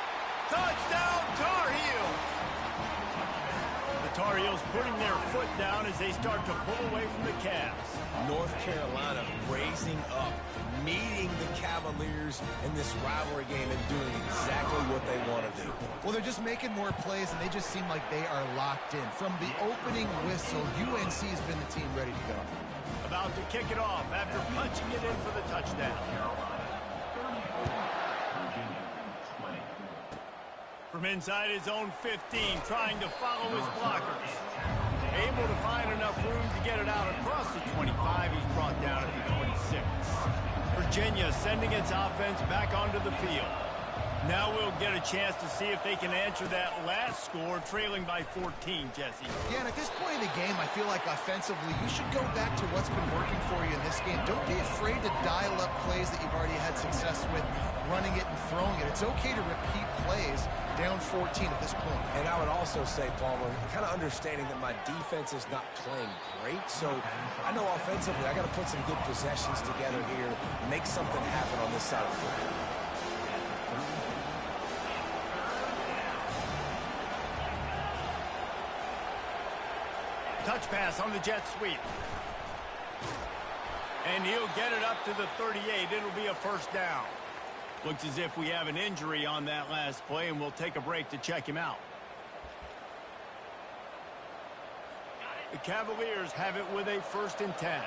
Touchdown, Tar Heels! The Tar Heels putting their foot down as they start to pull away from the Cavs. North Carolina raising up, meeting the Cavaliers in this rivalry game and doing exactly what they want to do. Well, they're just making more plays, and they just seem like they are locked in. From the opening whistle, UNC has been the team ready to go. About to kick it off after punching it in for the touchdown. From inside his own 15, trying to follow his blockers. Able to find enough room to get it out across the 25. He's brought down at the 26. Virginia sending its offense back onto the field. Now we'll get a chance to see if they can answer that last score, trailing by 14, Jesse. Yeah, and at this point in the game, I feel like offensively, you should go back to what's been working for you in this game. Don't be afraid to dial up plays that you've already had success with, running it and throwing it. It's okay to repeat plays down 14 at this point. And I would also say, Palmer, kind of understanding that my defense is not playing great, so I know offensively I got to put some good possessions together here, make something happen on this side of the football. Touch pass on the jet sweep. And he'll get it up to the 38. It'll be a first down. Looks as if we have an injury on that last play, and we'll take a break to check him out. The Cavaliers have it with a 1st and 10.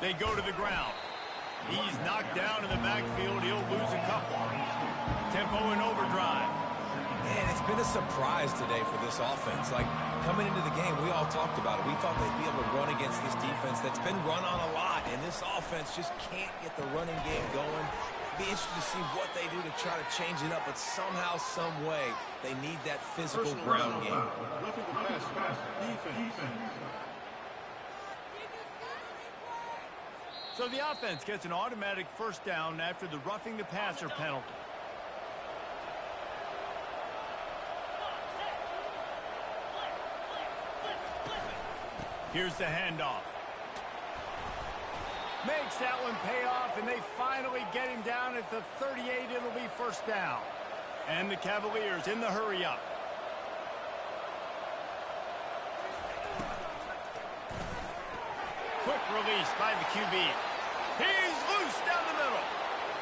They go to the ground. He's knocked down in the backfield. He'll lose a couple. Tempo in overdrive. Man, it's been a surprise today for this offense. Like, coming into the game, we all talked about it. We thought they'd be able to run against this defense that's been run on a lot, and this offense just can't get the running game going. Be interested to see what they do to try to change it up, but somehow, some way, they need that physical ground game. So the offense gets an automatic first down after the roughing the passer penalty. Here's the handoff. Makes that one pay off, and they finally get him down at the 38. It'll be first down. And the Cavaliers in the hurry up. Quick release by the QB. He's loose down the middle.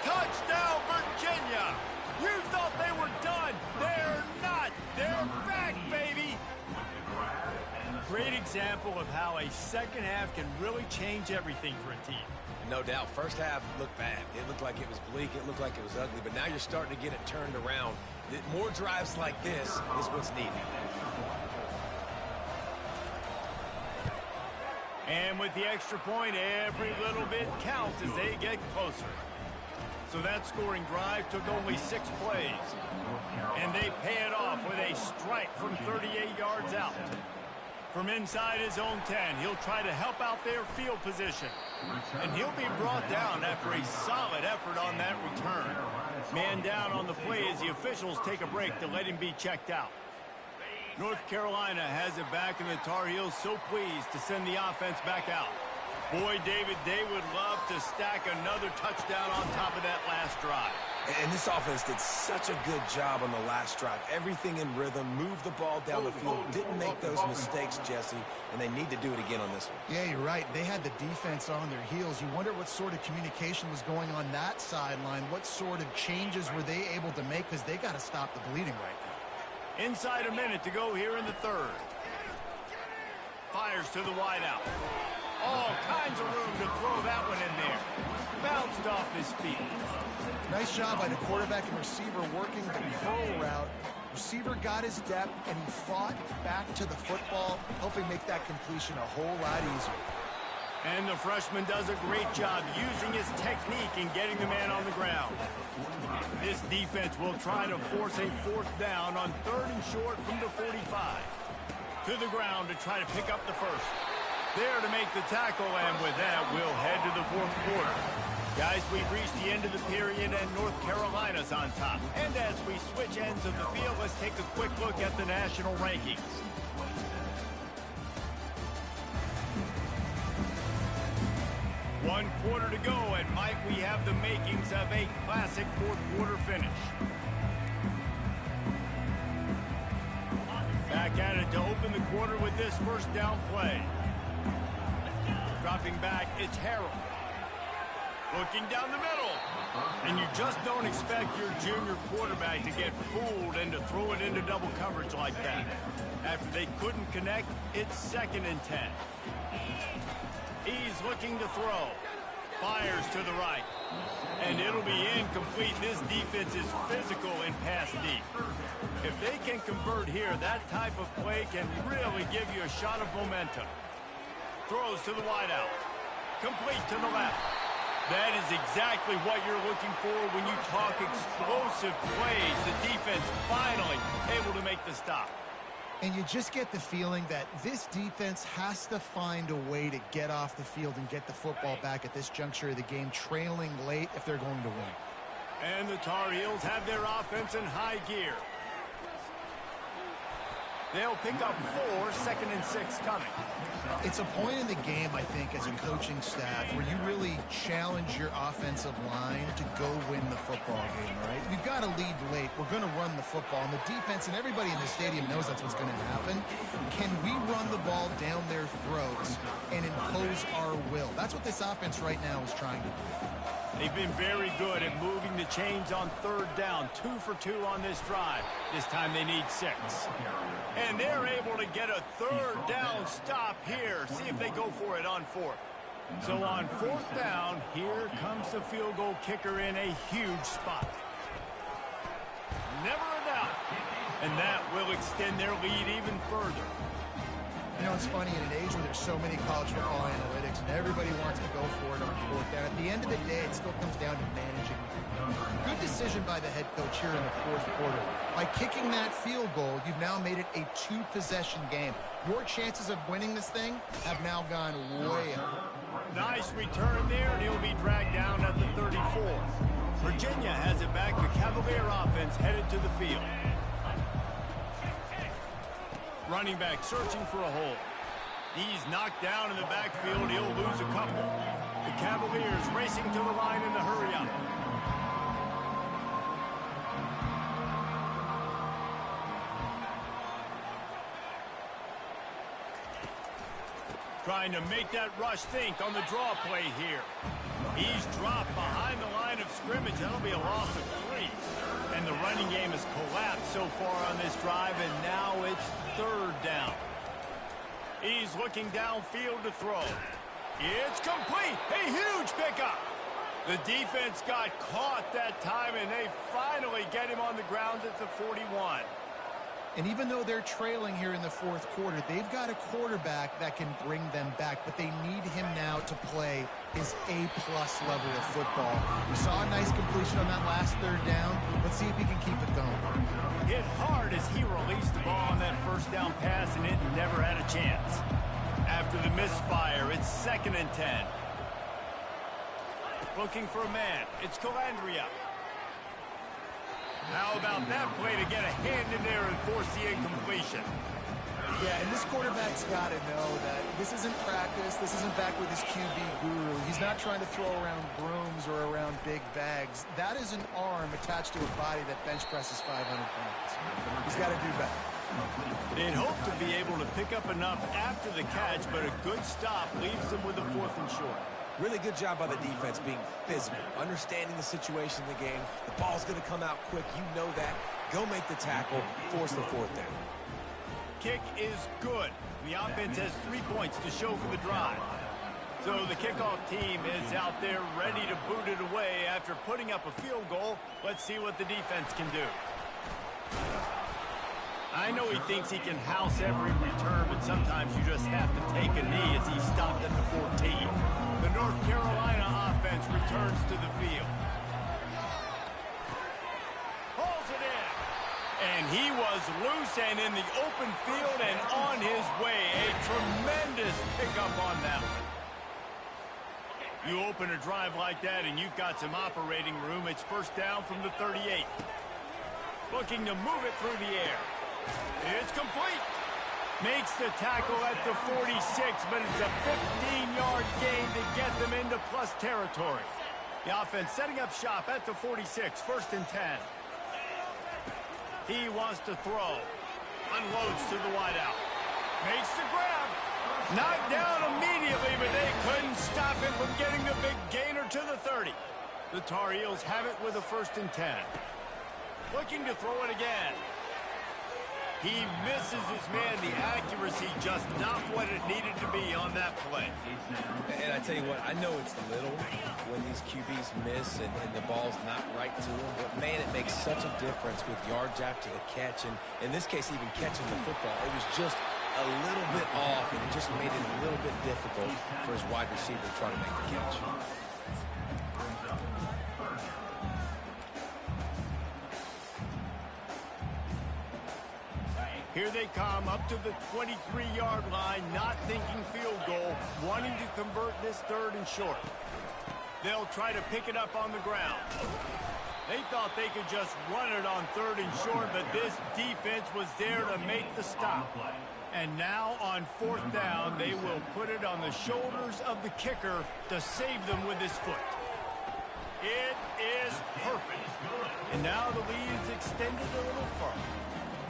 Touchdown, Virginia. You thought they were done. They're not. They're back, baby. Great example of how a second half can really change everything for a team. No doubt. First half looked bad. It looked like it was bleak. It looked like it was ugly. But now you're starting to get it turned around. More drives like this is what's needed. And with the extra point, every little bit counts as they get closer. So that scoring drive took only 6 plays. And they pay it off with a strike from 38 yards out. From inside his own 10, he'll try to help out their field position. And he'll be brought down after a solid effort on that return. Man down on the play as the officials take a break to let him be checked out. North Carolina has it back, and the Tar Heels so pleased to send the offense back out. Boy, David, they would love to stack another touchdown on top of that last drive. And this offense did such a good job on the last drive. Everything in rhythm, moved the ball down the field, didn't make those mistakes, Jesse, and they need to do it again on this one. Yeah, you're right. They had the defense on their heels. You wonder what sort of communication was going on that sideline. What sort of changes were they able to make, because they got to stop the bleeding right now. Inside a minute to go here in the third. Fires to the wideout. All kinds of room to throw that one in there. Bounced off his feet. Nice job by the quarterback and receiver working the curl route. Receiver got his depth, and he fought back to the football, helping make that completion a whole lot easier. And the freshman does a great job using his technique and getting the man on the ground. This defense will try to force a 4th down on 3rd and short from the 45. To the ground to try to pick up the first. There to make the tackle, and with that, we'll head to the 4th quarter. Guys, we've reached the end of the period, and North Carolina's on top. And as we switch ends of the field, let's take a quick look at the national rankings. One quarter to go, and Mike, we have the makings of a classic 4th quarter finish. Back at it to open the quarter with this first down play. Dropping back, it's Harrell. Looking down the middle. And you just don't expect your junior quarterback to get fooled and to throw it into double coverage like that. After they couldn't connect, it's 2nd and 10. He's looking to throw. Fires to the right. And it'll be incomplete. This defense is physical and pass deep. If they can convert here, that type of play can really give you a shot of momentum. Throws to the wideout. Complete to the left. That is exactly what you're looking for when you talk explosive plays. The defense finally able to make the stop. And you just get the feeling that this defense has to find a way to get off the field and get the football back at this juncture of the game, trailing late if they're going to win. And the Tar Heels have their offense in high gear. They'll pick up 4, 2nd and 6 coming. It's a point in the game, I think, as a coaching staff, where you really challenge your offensive line to go win the football game, right? We've got to lead late. We're going to run the football. And the defense and everybody in the stadium knows that's what's going to happen. Can we run the ball down their throats and impose our will? That's what this offense right now is trying to do. They've been very good at moving the chains on 3rd down. 2 for 2 on this drive. This time they need 6. And they're able to get a 3rd down stop here. See if they go for it on 4th. So on 4th down, here comes the field goal kicker in a huge spot. Never a doubt. And that will extend their lead even further. You know, it's funny, in an age where there's so many college football analytics and everybody wants to go for it on 4th down, at the end of the day, it still comes down to managing. Good decision by the head coach here in the 4th quarter. By kicking that field goal, you've now made it a 2-possession game. Your chances of winning this thing have now gone way up. Nice return there, and he'll be dragged down at the 34. Virginia has it back. The Cavalier offense headed to the field. Running back searching for a hole. He's knocked down in the backfield. He'll lose a couple. The Cavaliers racing to the line in a hurry up. Trying to make that rush think on the draw play here. He's dropped behind the line of scrimmage. That'll be a loss of 3. And the running game has collapsed so far on this drive, and now it's 3rd down. He's looking downfield to throw. It's complete. A huge pickup. The defense got caught that time, and they finally get him on the ground at the 41. And even though they're trailing here in the 4th quarter, they've got a quarterback that can bring them back, but they need him now to play his A-plus level of football. We saw a nice completion on that last 3rd down. Let's see if he can keep it going. Hit hard as he released the ball on that 1st down pass, and it never had a chance. After the misfire, it's 2nd and 10. Looking for a man. It's Calandria. How about that play to get a hand in there and force the incompletion? Yeah, and this quarterback's got to know that this isn't practice. This isn't back with his QB guru. He's not trying to throw around brooms or around big bags. That is an arm attached to a body that bench presses 500 pounds. He's got to do better. They'd hope to be able to pick up enough after the catch, but a good stop leaves them with a 4th and short. Really good job by the defense being physical, understanding the situation in the game. The ball's going to come out quick. You know that. Go make the tackle, force the 4th down. Kick is good. The offense has 3 points to show for the drive. So the kickoff team is out there ready to boot it away after putting up a field goal. Let's see what the defense can do. I know he thinks he can house every return, but sometimes you just have to take a knee as he stopped at the 14. The North Carolina offense returns to the field. Pulls it in. And he was loose and in the open field and on his way. A tremendous pickup on that one. You open a drive like that and you've got some operating room. It's 1st down from the 38. Looking to move it through the air. It's complete. Makes the tackle at the 46, but it's a 15-yard gain to get them into plus territory. The offense setting up shop at the 46, 1st and 10. He wants to throw. Unloads to the wideout. Makes the grab. Knocked down immediately, but they couldn't stop him from getting the big gainer to the 30. The Tar Heels have it with a 1st and 10. Looking to throw it again. He misses his man. The accuracy just not what it needed to be on that play. And I tell you what, I know it's little when these QBs miss and the ball's not right to them, but man, it makes such a difference with yards after the catch, and in this case, even catching the football. It was just a little bit off, and it just made it a little bit difficult for his wide receiver to try to make the catch. Here they come up to the 23-yard line, not thinking field goal, wanting to convert this 3rd and short. They'll try to pick it up on the ground. They thought they could just run it on 3rd and short, but this defense was there to make the stop. And now on 4th down, they will put it on the shoulders of the kicker to save them with his foot. It is perfect. And now the lead is extended a little further.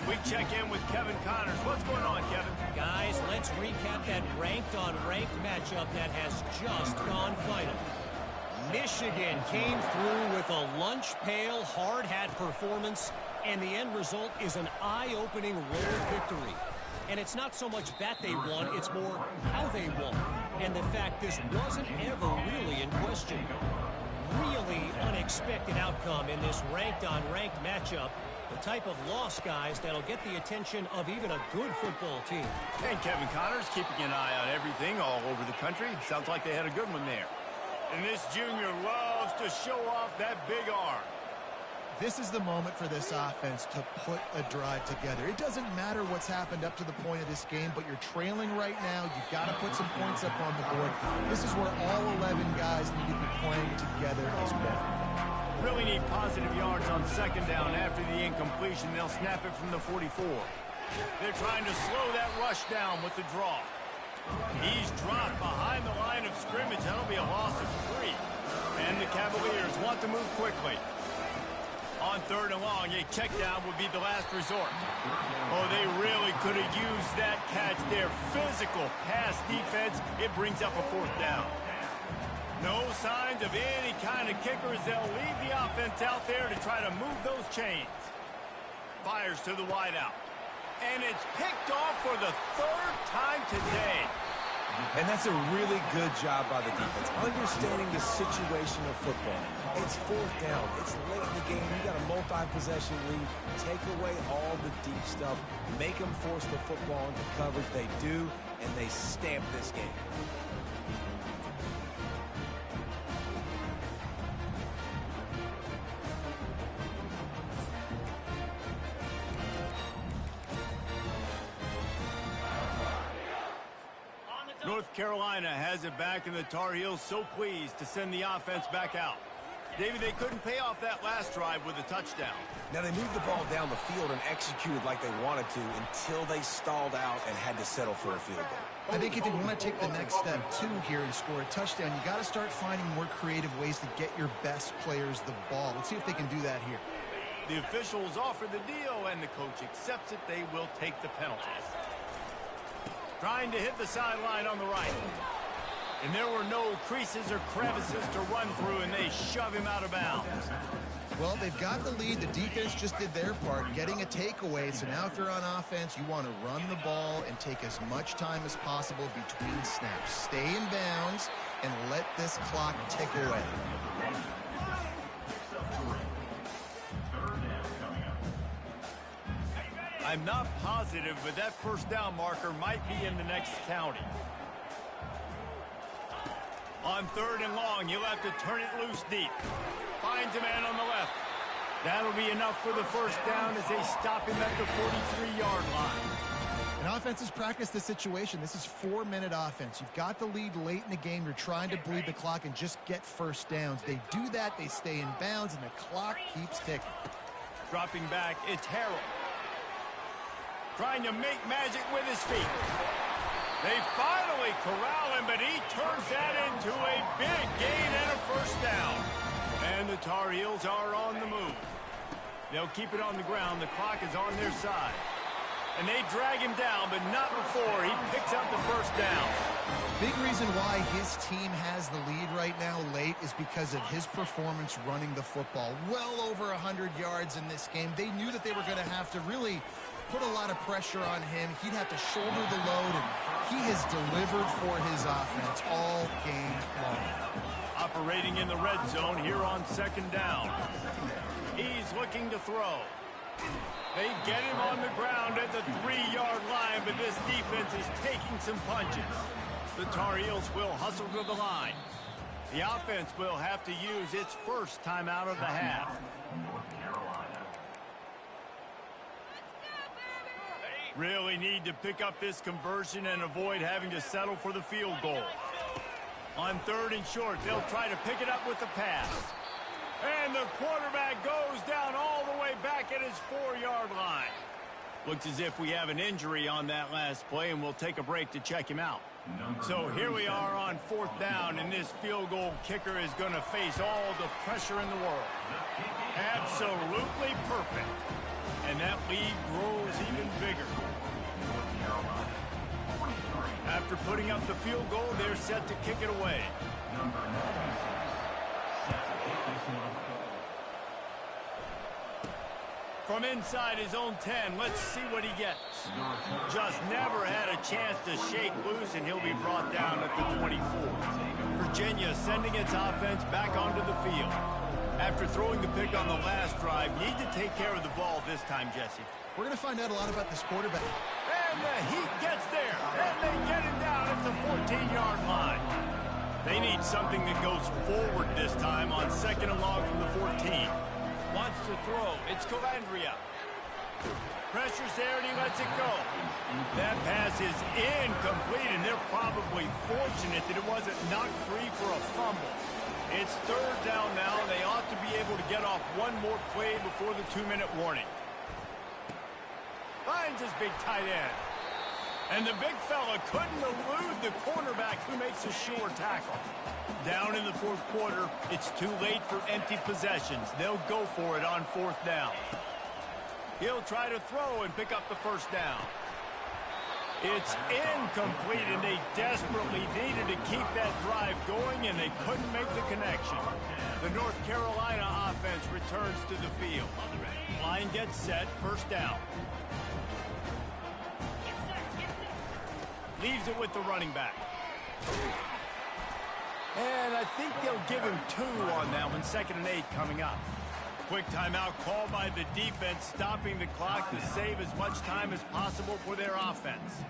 We check in with Kevin Connors. What's going on, Kevin? Guys, let's recap that ranked-on-ranked matchup that has just gone final. Michigan came through with a lunch pail, hard-hat performance, and the end result is an eye-opening road victory. And it's not so much that they won, it's more how they won. And the fact this wasn't ever really in question. Really unexpected outcome in this ranked-on-ranked matchup. The type of loss, guys, that'll get the attention of even a good football team. And Kevin Connors keeping an eye on everything all over the country. Sounds like they had a good one there. And this junior loves to show off that big arm. This is the moment for this offense to put a drive together. It doesn't matter what's happened up to the point of this game, but you're trailing right now. You've got to put some points up on the board. This is where all 11 guys need to be playing together as one. Really need positive yards on 2nd down after the incompletion. They'll snap it from the 44. They're trying to slow that rush down with the draw. He's dropped behind the line of scrimmage. That'll be a loss of 3. And the Cavaliers want to move quickly. On 3rd and long, a check down would be the last resort. Oh, they really could have used that catch there. Physical pass defense. It brings up a 4th down. No signs of any kind of kickers. They'll leave the offense out there to try to move those chains. Fires to the wideout. And it's picked off for the 3rd time today. And that's a really good job by the defense, understanding the situation of football. It's 4th down. It's late in the game. You got a multi-possession lead. Take away all the deep stuff. Make them force the football into coverage. They do, and they stamp this game. North Carolina has it back, and the Tar Heels so pleased to send the offense back out. David, they couldn't pay off that last drive with a touchdown. Now, they moved the ball down the field and executed like they wanted to until they stalled out and had to settle for a field goal. I think if you want to take the next step, too, here and score a touchdown, you got to start finding more creative ways to get your best players the ball. Let's see if they can do that here. The officials offer the deal, and the coach accepts it. They will take the penalties. Trying to hit the sideline on the right. And there were no creases or crevices to run through, and they shove him out of bounds. Well, they've got the lead. The defense just did their part, getting a takeaway. So now if you're on offense, you want to run the ball and take as much time as possible between snaps. Stay in bounds and let this clock tick away. I'm not positive, but that 1st down marker might be in the next county. On 3rd and long, you'll have to turn it loose deep. Finds a man on the left. That'll be enough for the 1st down as they stop him at the 43-yard line. And offenses practice this situation. This is 4-minute offense. You've got the lead late in the game. You're trying to bleed the clock and just get 1st downs. They do that, they stay in bounds, and the clock keeps ticking. Dropping back, it's Harrell. Trying to make magic with his feet. They finally corral him, but he turns that into a big gain and a 1st down. And the Tar Heels are on the move. They'll keep it on the ground. The clock is on their side. And they drag him down, but not before he picks up the 1st down. Big reason why his team has the lead right now late is because of his performance running the football. Well over 100 yards in this game. They knew that they were going to have to really put a lot of pressure on him. He'd have to shoulder the load, and he has delivered for his offense all game long. Operating in the red zone here on second down. He's looking to throw. They get him on the ground at the 3-yard line, but this defense is taking some punches. The Tar Heels will hustle to the line. The offense will have to use its first timeout of the half. Really need to pick up this conversion and avoid having to settle for the field goal. On 3rd and short, they'll try to pick it up with the pass. And the quarterback goes down all the way back at his 4-yard line. Looks as if we have an injury on that last play, and we'll take a break to check him out. So here we are on 4th down, and this field goal kicker is going to face all the pressure in the world. Absolutely perfect. And that lead grows even bigger. After putting up the field goal, they're set to kick it away. From inside his own 10, let's see what he gets. Just never had a chance to shake loose, and he'll be brought down at the 24. Virginia sending its offense back onto the field. After throwing the pick on the last drive, need to take care of the ball this time, Jesse. We're going to find out a lot about this quarterback. And the heat gets there, and they get him down at the 14-yard line. They need something that goes forward this time on 2nd and long from the 14. Wants to throw. It's Calandria. Pressure's there, and he lets it go. That pass is incomplete, and they're probably fortunate that it wasn't knocked free for a fumble. It's 3rd down now, and they ought to be able to get off one more play before the 2-minute warning. Finds his big tight end. And the big fella couldn't elude the cornerback who makes a sure tackle. Down in the 4th quarter, it's too late for empty possessions. They'll go for it on 4th down. He'll try to throw and pick up the 1st down. It's incomplete, and they desperately needed to keep that drive going, and they couldn't make the connection. The North Carolina offense returns to the field. Line gets set, 1st down. Leaves it with the running back. And I think they'll give him 2 on that one. 2nd and 8 coming up. Quick timeout called by the defense, stopping the clock to save as much time as possible for their offense.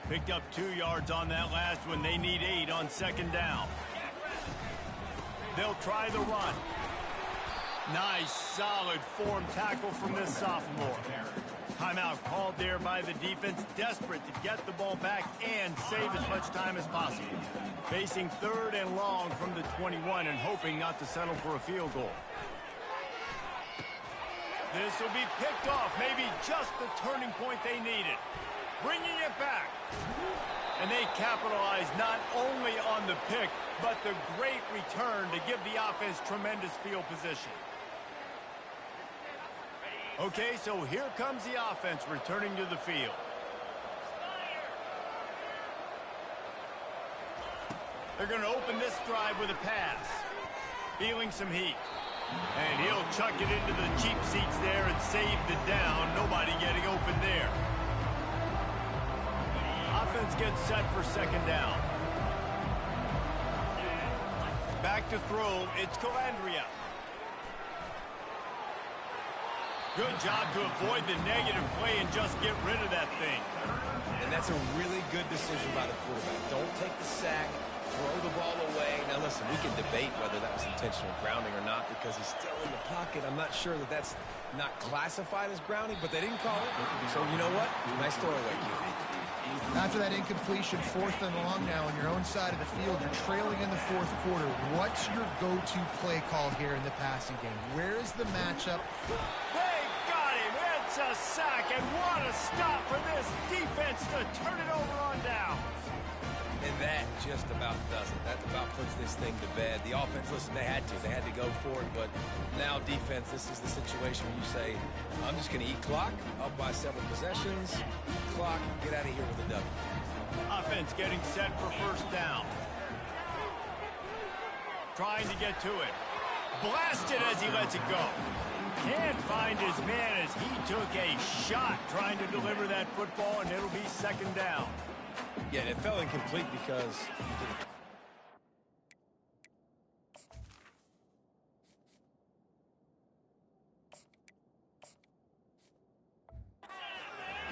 Picked up 2 yards on that last one. They need 8 on 2nd down. They'll try the run. Nice, solid form tackle from this sophomore. Timeout called there by the defense, desperate to get the ball back and save as much time as possible. Facing 3rd and long from the 21 and hoping not to settle for a field goal. This will be picked off, maybe just the turning point they needed. Bringing it back. And they capitalize not only on the pick, but the great return to give the offense tremendous field position. Okay, so here comes the offense returning to the field. They're going to open this drive with a pass. Feeling some heat. And he'll chuck it into the cheap seats there and save the down. Nobody getting open there. Offense gets set for 2nd down. Back to throw. It's Calandria. Good job to avoid the negative play and just get rid of that thing. And that's a really good decision by the quarterback. Don't take the sack, throw the ball away. Now, listen, we can debate whether that was intentional grounding or not because he's still in the pocket. I'm not sure that that's not classified as grounding, but they didn't call it. So, you know what? Nice throwaway, Q. After that incompletion, 4th and long now on your own side of the field, you're trailing in the 4th quarter. What's your go-to play call here in the passing game? Where is the matchup? They got him. It's a sack, and what a stop for this defense to turn it over on down. And that just about does it. That about puts this thing to bed. The offense, listen, they had to go for it, but now defense, this is the situation where you say, I'm just going to eat clock, up by several possessions, eat clock, get out of here with a W. Offense getting set for first down. Trying to get to it. Blasted as he lets it go. Can't find his man as he took a shot trying to deliver that football, and it'll be second down. Yeah, it fell incomplete because he didn't.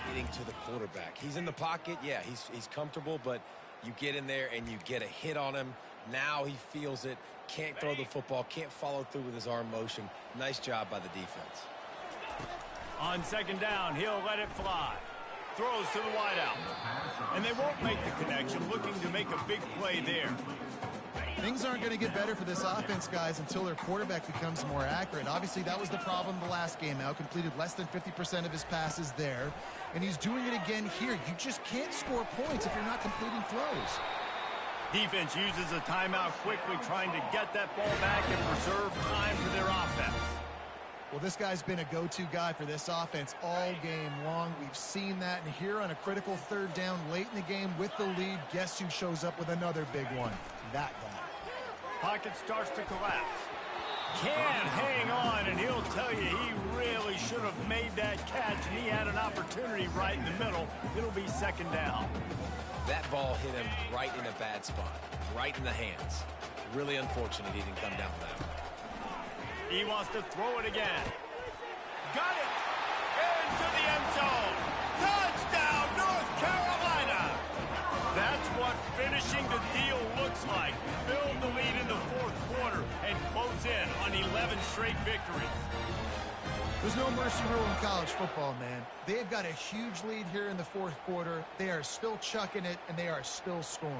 Getting to the quarterback. He's in the pocket. Yeah, he's comfortable, but you get in there and you get a hit on him. Now he feels it. Can't throw the football. Can't follow through with his arm motion. Nice job by the defense. On second down, he'll let it fly. Throws to the wideout. And they won't make the connection, looking to make a big play there. Things aren't going to get better for this offense, guys, until their quarterback becomes more accurate. Obviously, that was the problem the last game out. Completed less than 50% of his passes there. And he's doing it again here. You just can't score points if you're not completing throws. Defense uses a timeout quickly, trying to get that ball back and preserve time for their offense. Well, this guy's been a go-to guy for this offense all game long. We've seen that, and here on a critical third down late in the game with the lead, guess who shows up with another big one? That guy. Pocket starts to collapse. Can't hang on, and he'll tell you he really should have made that catch, and he had an opportunity right in the middle. It'll be second down. That ball hit him right in a bad spot, right in the hands. Really unfortunate he didn't come down with that one. He wants to throw it again. Got it! Into the end zone! Touchdown, North Carolina! That's what finishing the deal looks like. Build the lead in the fourth quarter and close in on 11 straight victories. There's no mercy rule in college football, man. They've got a huge lead here in the fourth quarter. They are still chucking it, and they are still scoring.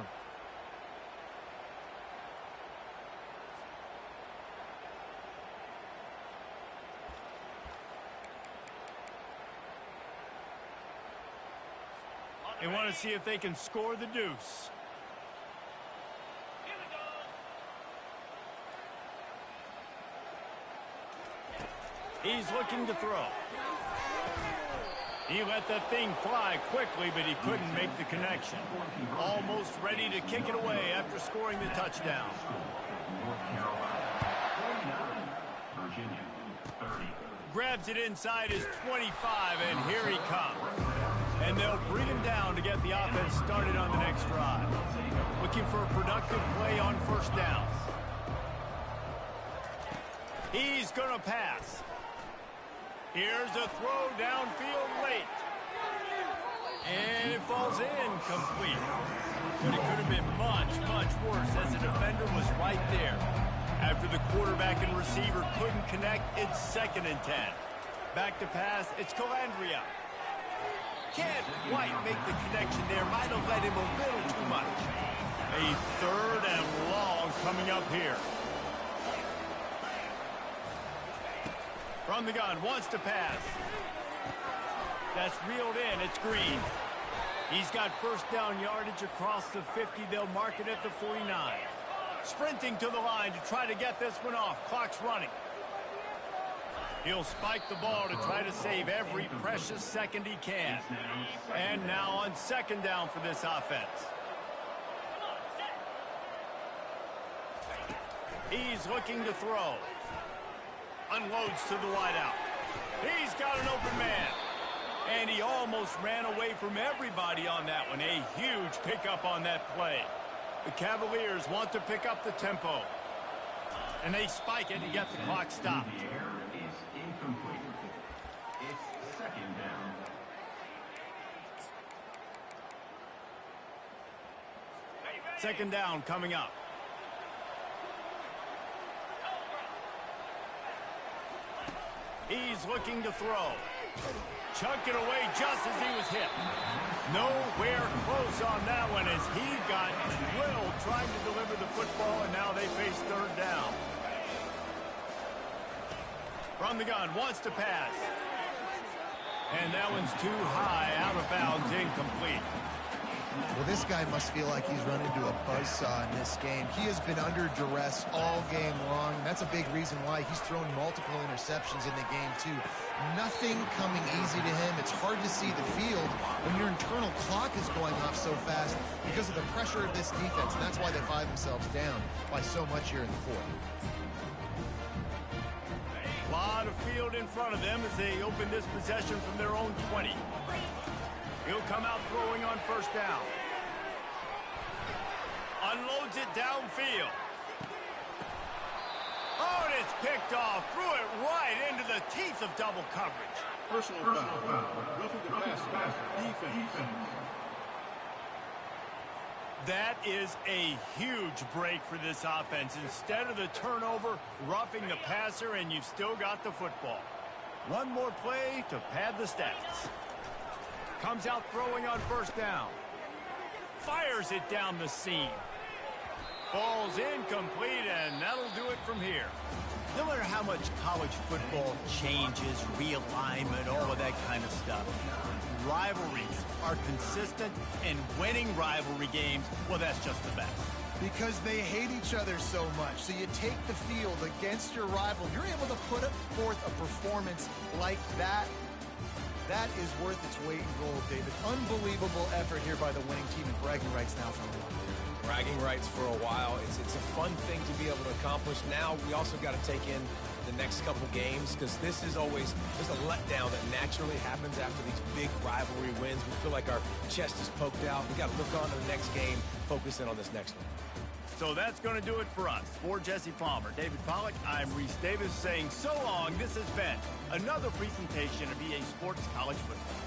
They want to see if they can score the deuce. He's looking to throw. He let that thing fly quickly, but he couldn't make the connection. Almost ready to kick it away after scoring the touchdown. Grabs it inside his 25, and here he comes. And they'll bring him down to get the offense started on the next drive. Looking for a productive play on first down. He's going to pass. Here's a throw downfield late. And it falls incomplete. But it could have been much, much worse as the defender was right there. After the quarterback and receiver couldn't connect, it's 2nd and 10. Back to pass, it's Calandria. Can't quite make the connection there. Might have let him a little too much. A 3rd and long coming up here. From the gun, wants to pass. That's reeled in, it's Green. He's got first down yardage across the 50. They'll mark it at the 49. Sprinting to the line to try to get this one off. Clock's running. He'll spike the ball to try to save every precious second he can. And now on second down for this offense. He's looking to throw. Unloads to the wideout. He's got an open man. And he almost ran away from everybody on that one. A huge pickup on that play. The Cavaliers want to pick up the tempo. And they spike it and get the clock stopped. Second down coming up. He's looking to throw. Chuck it away just as he was hit. Nowhere close on that one as he got drilled trying to deliver the football, and now they face third down. From the gun, wants to pass. And that one's too high, out of bounds, incomplete. Well, this guy must feel like he's run into a buzzsaw in this game. He has been under duress all game long, and that's a big reason why he's thrown multiple interceptions in the game, too. Nothing coming easy to him. It's hard to see the field when your internal clock is going off so fast because of the pressure of this defense, and that's why they find themselves down by so much here in the fourth. A lot of field in front of them as they open this possession from their own 20. He'll come out throwing on first down. Unloads it downfield. Oh, and it's picked off. Threw it right into the teeth of double coverage. Personal foul. Roughing the passer. Defense. That is a huge break for this offense. Instead of the turnover, roughing the passer, and you've still got the football. One more play to pad the stats. Comes out throwing on first down. Fires it down the seam. Ball's incomplete, and that'll do it from here. No matter how much college football changes, realignment, all of that kind of stuff, rivalries are consistent, and winning rivalry games, well, that's just the best. Because they hate each other so much. So you take the field against your rival. You're able to put forth a performance like that. That is worth its weight in gold, David. Unbelievable effort here by the winning team, and bragging rights now for a while. Bragging rights for a while. It's a fun thing to be able to accomplish. Now we also got to take in the next couple games, because this is always just a letdown that naturally happens after these big rivalry wins. We feel like our chest is poked out. We got to look on to the next game, focus in on this next one. So that's going to do it for us. For Jesse Palmer, David Pollack, I'm Reese Davis saying so long. This has been another presentation of EA Sports College Football.